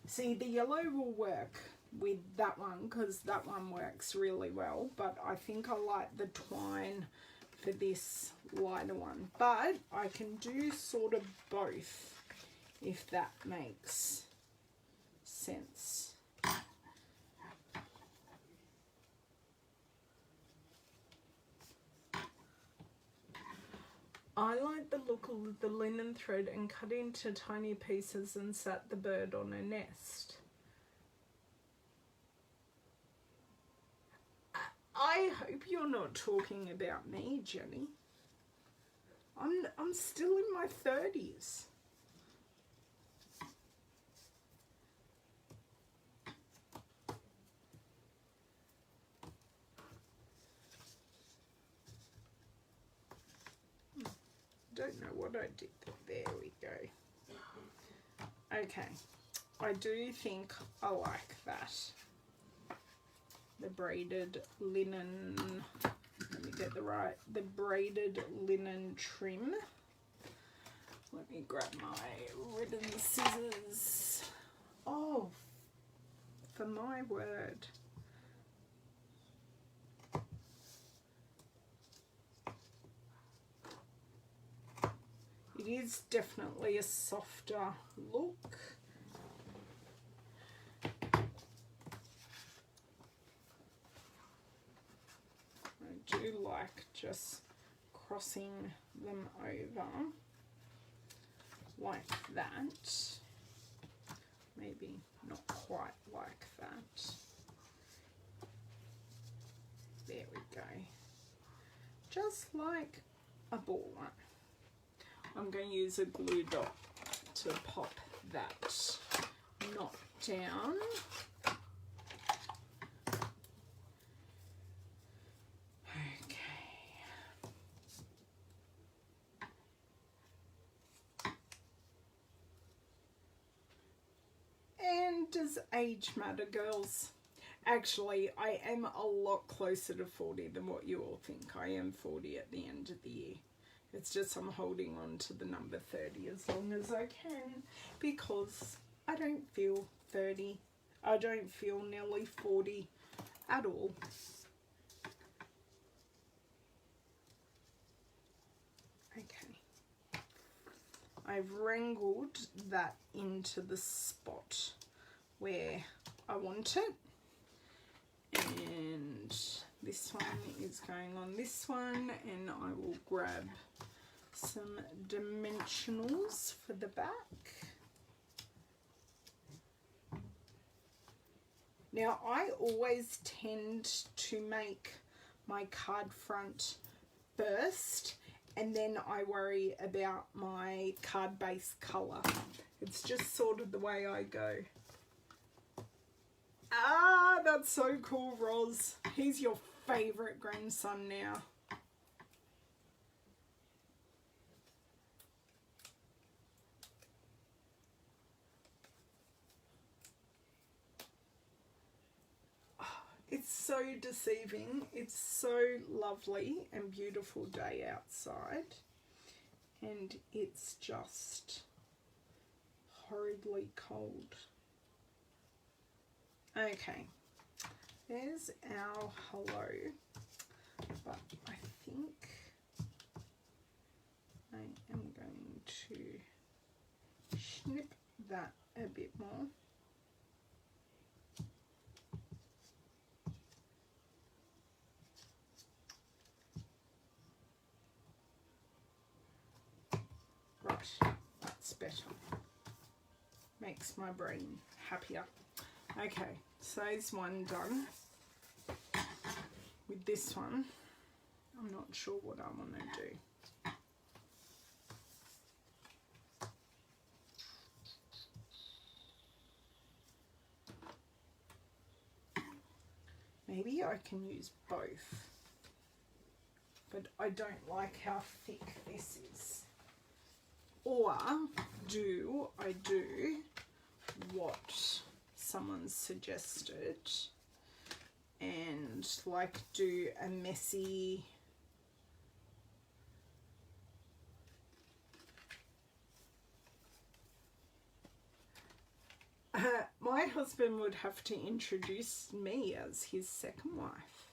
See, the yellow will work with that one because that one works really well, but I think I like the twine for this lighter one. But I can do sort of both, if that makes sense. I like the look of the linen thread and cut into tiny pieces and sat the bird on a nest. I hope you're not talking about me, Jenny. I'm still in my 30s. Don't know what I did. There we go. Okay, I do think I like that. The braided linen, let me get the braided linen trim. Let me grab my ribbon scissors. Oh, for my word. It is definitely a softer look. I do like just crossing them over like that. Maybe not quite like that. There we go. Just like a ball one. I'm going to use a glue dot to pop that knot down. Does age matter, girls? Actually, I am a lot closer to 40 than what you all think. I am 40 at the end of the year. It's just I'm holding on to the number 30 as long as I can, because I don't feel 30. I don't feel nearly 40 at all. Okay. I've wrangled that into the spot where I want it, and this one is going on this one, and I will grab some dimensionals for the back. Now I always tend to make my card front first, and then I worry about my card base colour. It's just sort of the way I go. Ah, that's so cool, Roz. He's your favourite grandson now. Oh, it's so deceiving. It's so lovely and beautiful day outside. And it's just horridly cold. Okay, there's our hello. but I think I am going to snip that a bit more. Right, that's better. Makes my brain happier. Okay, so there's one done. With this one, I'm not sure what I want to do. Maybe I can use both, but I don't like how thick this is. Or do I do what someone suggested and like do a messy my husband would have to introduce me as his second wife.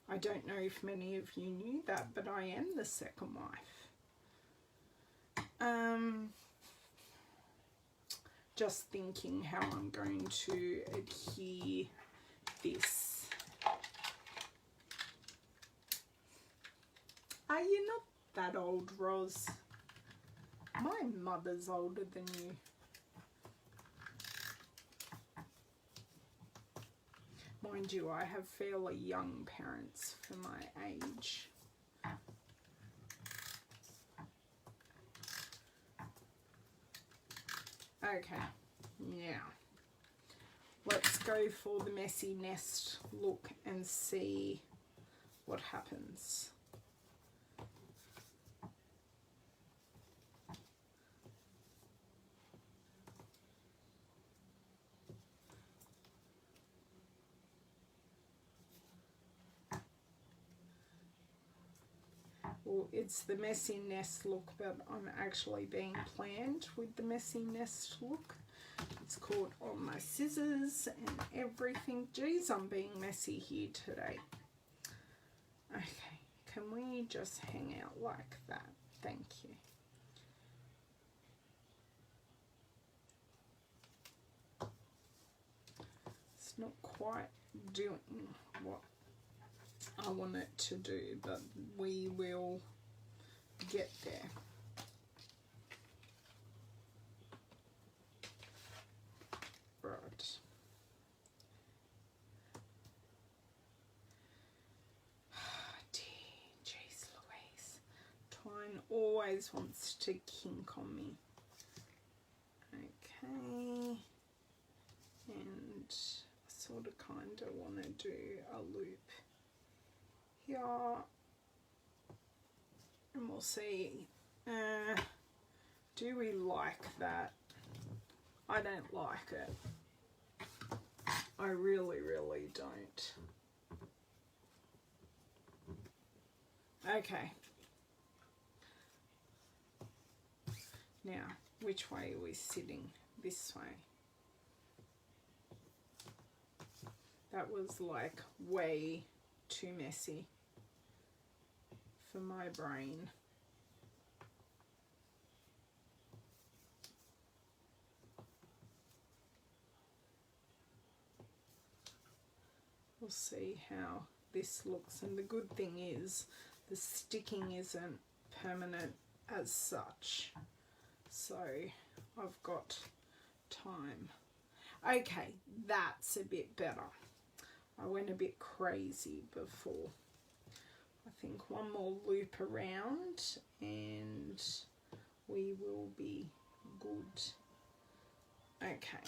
I don't know if many of you knew that, but I am the second wife. Just thinking how I'm going to adhere this. Are you not that old, Roz? My mother's older than you. Mind you, I have fairly young parents for my age. Okay, now let's go for the messy nest look and see what happens. Well, it's the messy nest look, but I'm actually being planned with the messy nest look. It's caught on my scissors and everything. Geez, I'm being messy here today. Okay, can we just hang out like that? Thank you. It's not quite doing what I want it to do, but we will get there. Right. Jeez Louise. Twine always wants to kink on me. Okay. And I sort of kind of want to do a loop here, and we'll see. Do we like that? I don't like it. I really, really don't. Okay. Now, which way are we sitting? This way. That was like way too messy for my brain. We'll see how this looks, and the good thing is the sticking isn't permanent as such, so I've got time. Okay, that's a bit better. I went a bit crazy before. I think one more loop around and we will be good. Okay.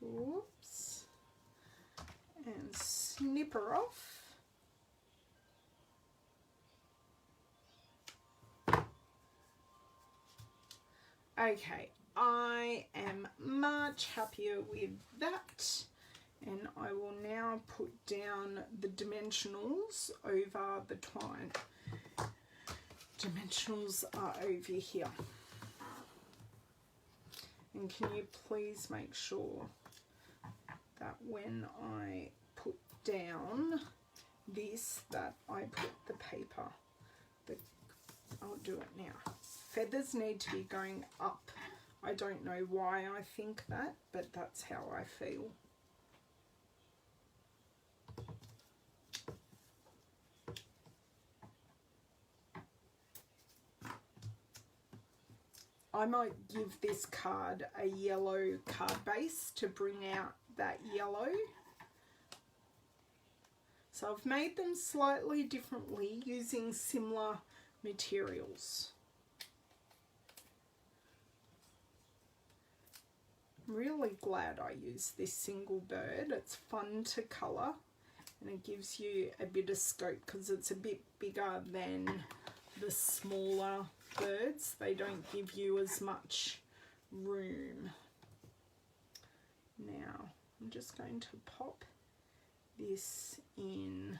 Whoops. And snip her off. Okay, I am much happier with that, and I will now put down the dimensionals over the twine. dimensionals are over here. And can you please make sure that when I put down this, that I put the paper, I'll do it now. Feathers need to be going up. I don't know why I think that, but that's how I feel. I might give this card a yellow card base to bring out that yellow. So I've made them slightly differently using similar materials. I'm really glad I used this single bird. It's fun to colour and it gives you a bit of scope because it's a bit bigger than the smaller birds. They don't give you as much room. Now I'm just going to pop this in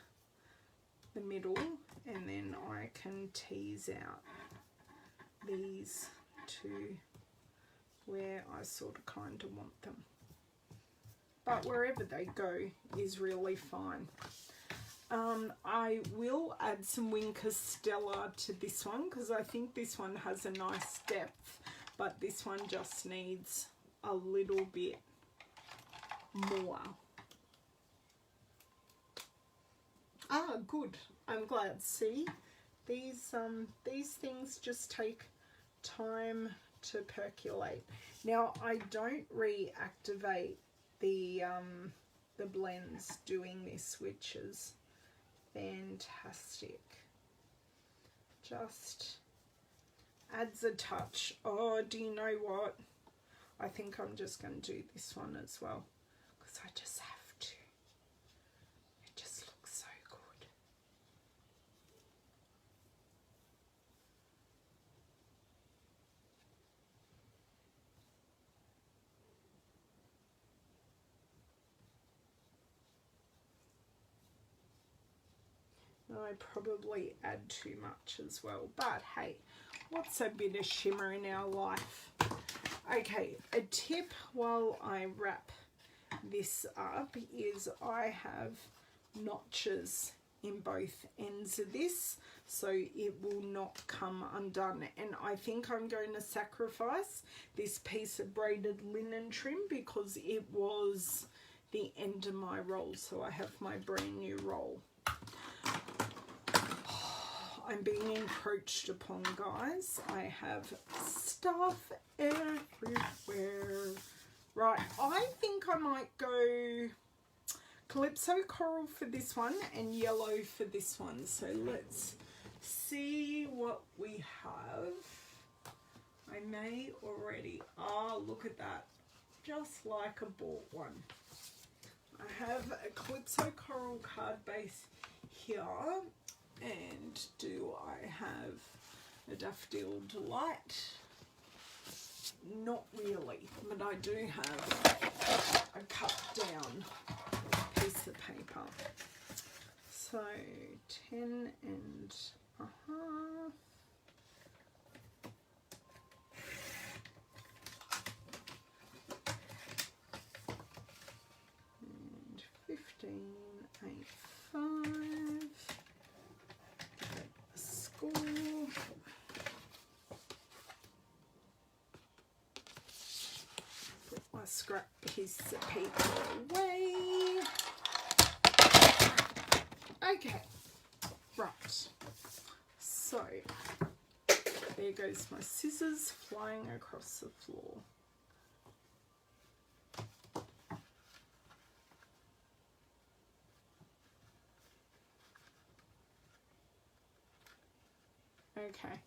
the middle and then I can tease out these two where I sort of kind of want them. But wherever they go is really fine. I will add some Winker Stella to this one because I think this one has a nice depth, but this one just needs a little bit more. Ah, good. I'm glad. See, these things just take time to percolate. Now I don't reactivate the blends doing this, which is fantastic. Just adds a touch. Oh, do you know what? I think I'm just going to do this one as well because I just have to. It just looks so good. I probably add too much as well, but hey, what's a bit of shimmer in our life? Okay, a tip while I wrap this up is I have notches in both ends of this so it will not come undone, and I think I'm going to sacrifice this piece of braided linen trim because it was the end of my roll, so I have my brand new roll. I'm being encroached upon, guys. I have stuff everywhere. Right, I think I might go Calypso Coral for this one and yellow for this one. So let's see what we have. I may already. Oh, look at that. Just like I bought one. I have a Calypso Coral card base here. And do I have a Daffodil Delight? Not really, but I do have a cut down piece of paper. So 10 and a half. And 15.85. Put my scrap piece of paper away. Okay, right. So there goes my scissors flying across the floor. Okay,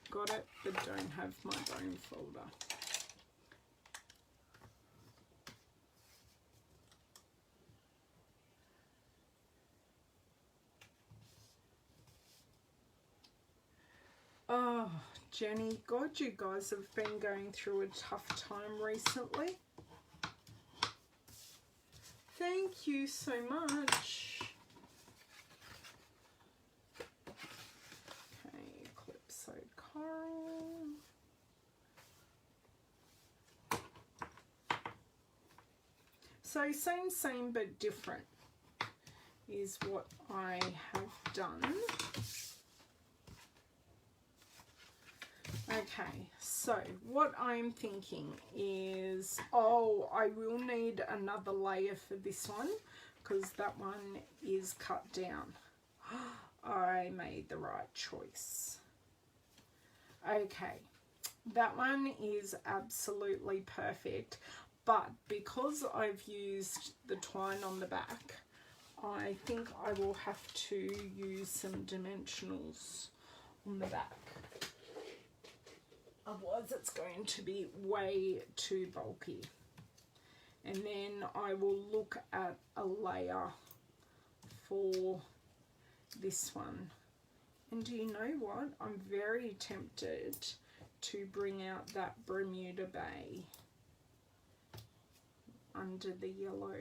got it, but don't have my bone folder. Oh, Jenny, God, you guys have been going through a tough time recently. Thank you so much. coral. So same but different is what I have done. Okay, so what I'm thinking is, oh, I will need another layer for this one because that one is cut down. I made the right choice. Okay, that one is absolutely perfect, but because I've used the twine on the back, I think I will have to use some dimensionals on the back. Otherwise it's going to be way too bulky. And then I will look at a layer for this one. And do you know what? I'm very tempted to bring out that Bermuda Bay under the yellow.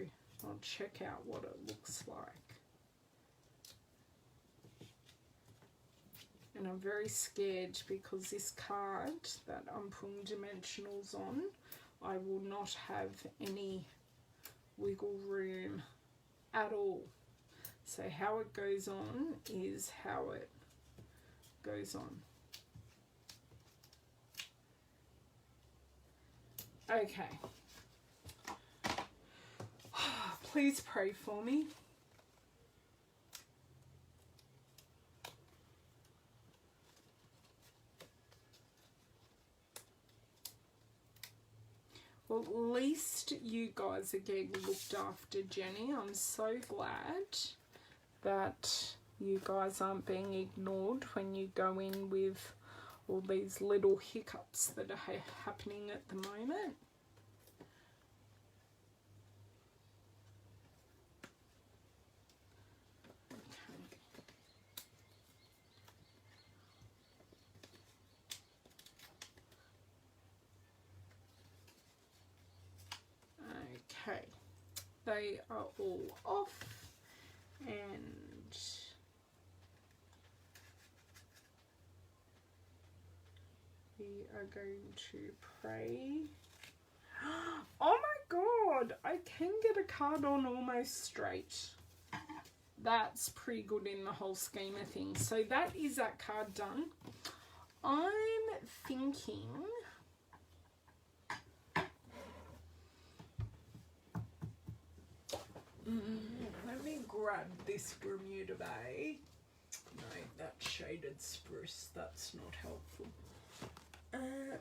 I'll check out what it looks like. And I'm very scared because this card that I'm putting dimensionals on, I will not have any wiggle room at all. So how it goes on is how it goes on. Okay. Please pray for me. Well, at least you guys are getting looked after, Jenny. I'm so glad that you guys aren't being ignored when you go in with all these little hiccups that are happening at the moment. Okay, they are all off, and we are going to pray. Oh my god, I can get a card on almost straight. That's pretty good in the whole scheme of things. So that is that card done. I'm thinking let me grab this Bermuda Bay. No, that's shaded spruce. That's not helpful.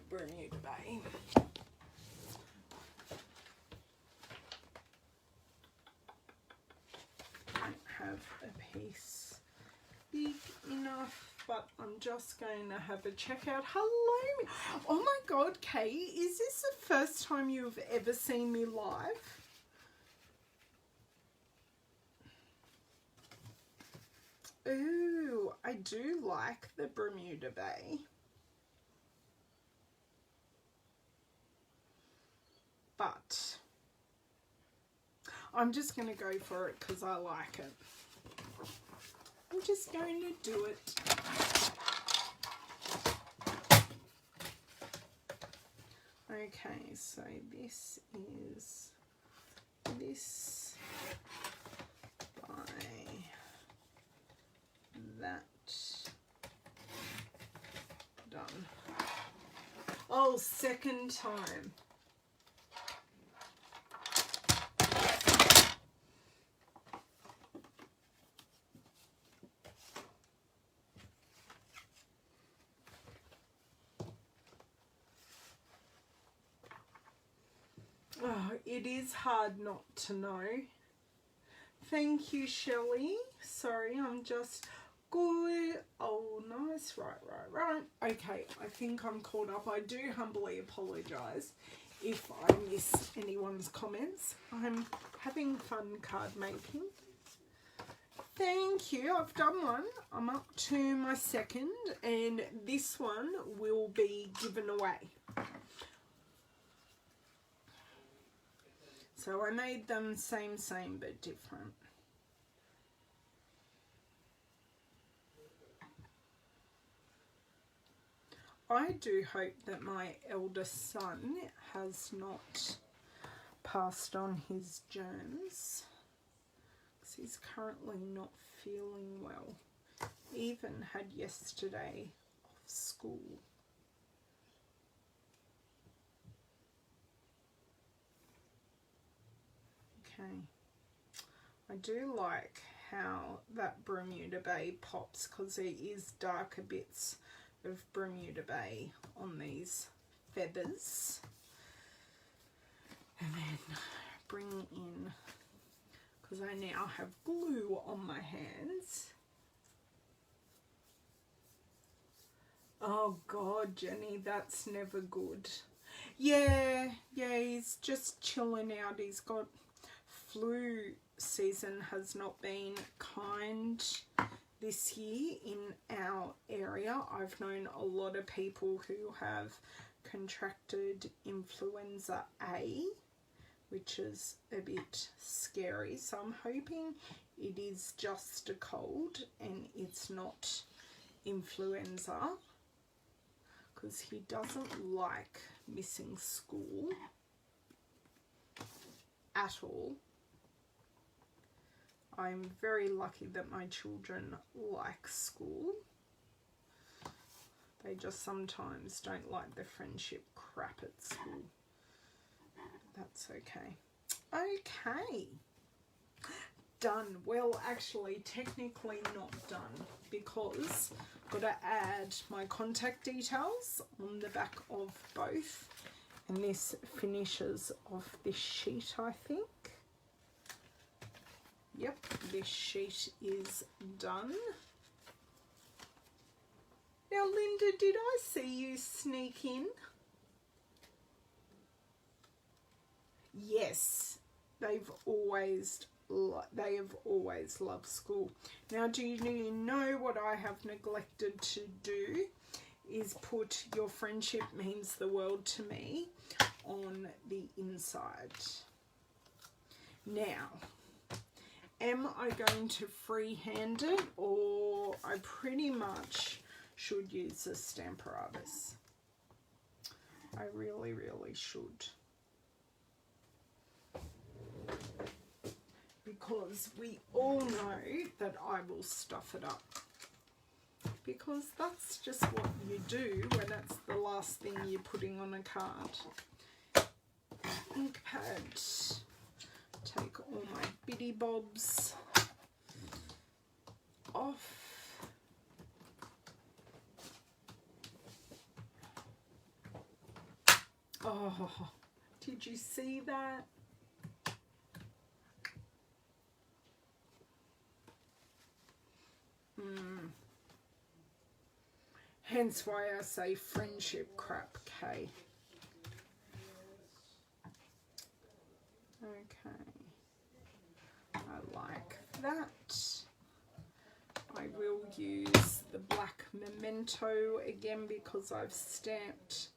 Bermuda Bay. I don't have a piece big enough, but I'm just going to have a check out. Hello. Oh my god, Kay, is this the first time you've ever seen me live? Ooh, I do like the Bermuda Bay. But I'm just going to go for it because I like it. I'm just going to do it. Okay, so this is this by that done. Oh, second time. Oh, it is hard not to know. Thank you, Shelley. Sorry, I'm just good. Oh, nice. Right. Okay, I think I'm caught up. I do humbly apologise if I miss anyone's comments. I'm having fun card making. Thank you. I've done one. I'm up to my second, and this one will be given away. So I made them same but different. I do hope that my eldest son has not passed on his germs, because he's currently not feeling well. Even had yesterday off school. Okay. I do like how that Bermuda Bay pops, because there is darker bits of Bermuda Bay on these feathers. And then bring in, because I now have glue on my hands. Oh God, Jenny, that's never good. Yeah, he's just chilling out. He's got flu season, has not been kind this year in our area. I've known a lot of people who have contracted influenza A, which is a bit scary. So I'm hoping it is just a cold and it's not influenza, because he doesn't like missing school at all. I'm very lucky that my children like school. They just sometimes don't like the friendship crap at school. That's okay. Okay. Done. Well, actually, technically not done, because I've got to add my contact details on the back of both. And this finishes off this sheet, I think. Yep, this sheet is done. Now, Linda, did I see you sneak in? Yes, they have always loved school. Now, do you know what I have neglected to do is put "Your friendship means the world to me" on the inside. Now, am I going to freehand it, or I pretty much should use a Stampin'? I really, really should. Because we all know that I will stuff it up. Because that's just what you do when it's the last thing you're putting on a card. Ink pad. Take all my bitty bobs off. Oh, did you see that? Hence why I say friendship crap, Kay. Okay. I like that. I will use the black memento again, because I've stamped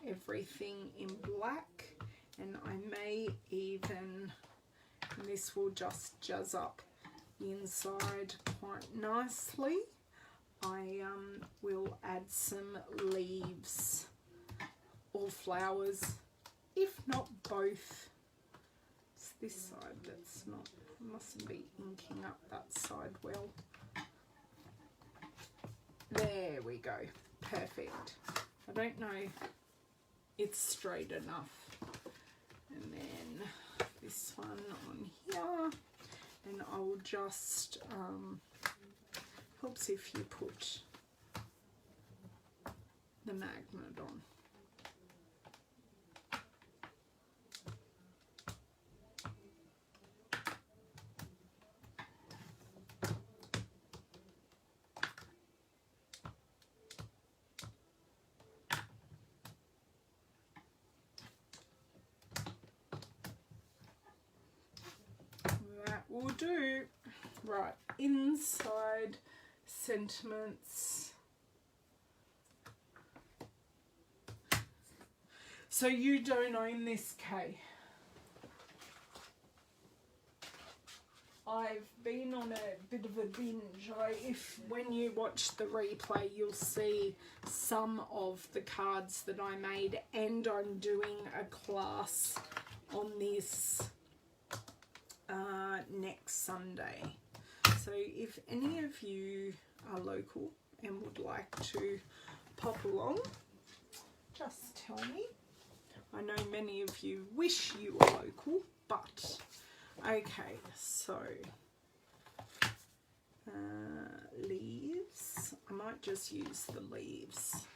everything in black, and I may even, and this will just jazz up the inside quite nicely, I will add some leaves or flowers, if not both. It's this side that's not, mustn't be inking up that side well. There we go, perfect. I don't know, it's straight enough. And then this one on here, and I'll just, helps if you put the magnet on. That will do. Right, inside sentiments. So you don't own this, Kay? I've been on a bit of a binge. When you watch the replay, you'll see some of the cards that I made, and I'm doing a class on this next Sunday. So if any of you are local and would like to pop along, just tell me. I know many of you wish you were local, but okay, so leaves. I might just use the leaves.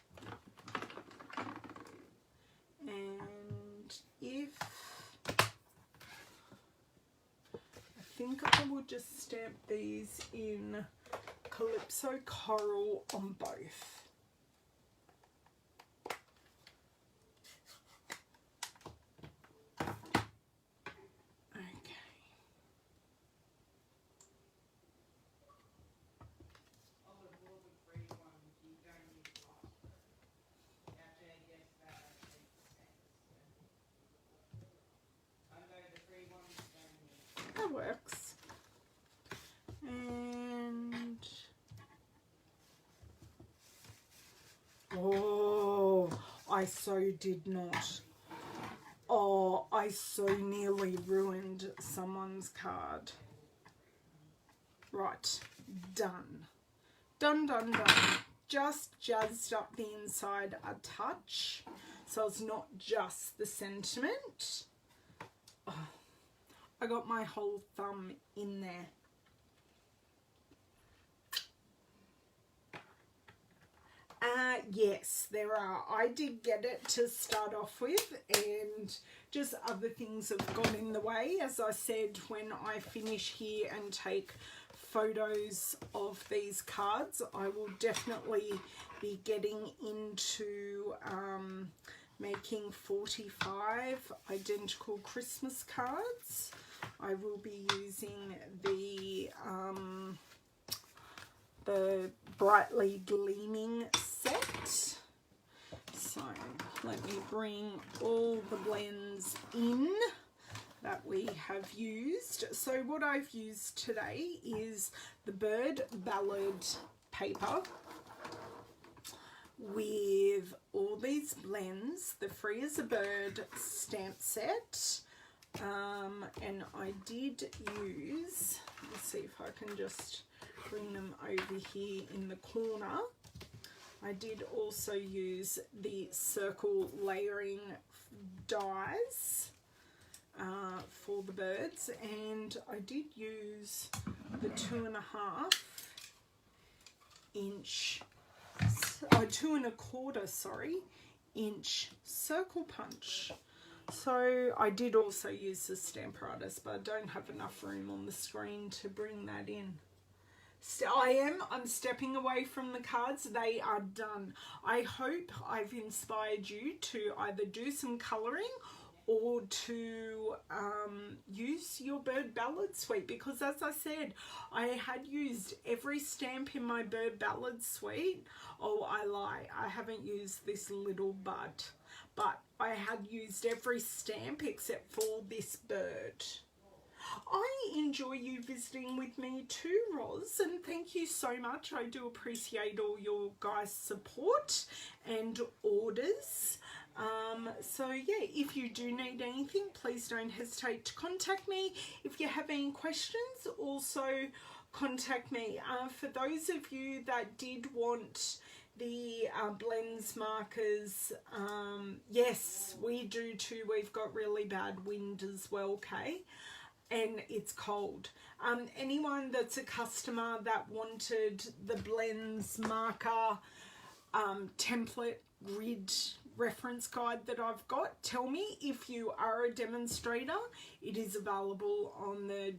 And I think I will just stamp these in Calypso Coral on both. That works. And oh, I so did not. Oh, I so nearly ruined someone's card. Right, done. Done, done, done. Just jazzed up the inside a touch, so it's not just the sentiment. Oh, I got my whole thumb in there. Yes, there are. I did get it to start off with, and just other things have got in the way. As I said, when I finish here and take photos of these cards, I will definitely be getting into making 45 identical Christmas cards. I will be using the Brightly Gleaming set. So let me bring all the blends in that we have used. So what I've used today is the Bird Ballad paper with all these blends, the Free as a Bird stamp set, and I did use, let's see if I can just bring them over here in the corner. I did also use the circle layering dies for the birds, and I did use the 2.5 inch, 2.25 inch circle punch. So I did also use the Stamparatus, but I don't have enough room on the screen to bring that in. I'm stepping away from the cards. They are done. I hope I've inspired you to either do some colouring or to use your Bird Ballad suite, because as I said, I had used every stamp in my Bird Ballad suite. Oh, I lie, I haven't used this little bud, but I had used every stamp except for this bird. I enjoy you visiting with me too, Roz, and thank you so much. I do appreciate all your guys' support and orders. So yeah, if you do need anything, please don't hesitate to contact me. If you have any questions, also contact me. For those of you that did want the blends markers, yes, we do too. We've got really bad wind as well, Kay, and it's cold. Anyone that's a customer that wanted the blends marker template grid reference guide that I've got, tell me. If you are a demonstrator, it is available on the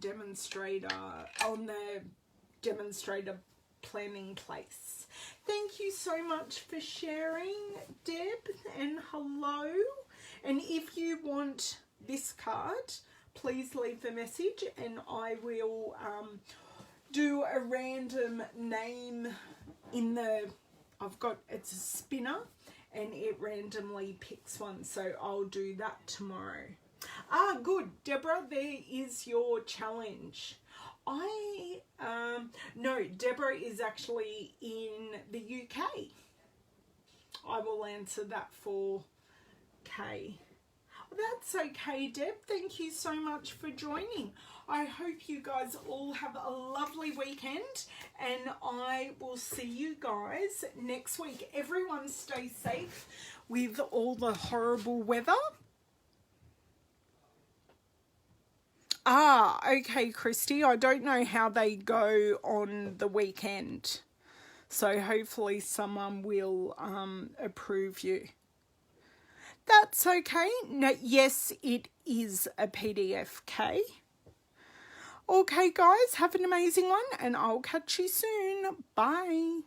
demonstrator planning place. Thank you so much for sharing, Deb, and hello. And if you want this card, please leave a message and I will do a random name in the, it's a spinner and it randomly picks one, so I'll do that tomorrow. Good, Deborah, there is your challenge. No, Deborah is actually in the UK. I will answer that for Kay. That's okay, Deb. Thank you so much for joining. I hope you guys all have a lovely weekend, and I will see you guys next week. Everyone stay safe with all the horrible weather. Okay, Christy. I don't know how they go on the weekend. So hopefully someone will approve you. That's okay. No, yes, it is a PDF, Kay. Okay, guys, have an amazing one, and I'll catch you soon. Bye.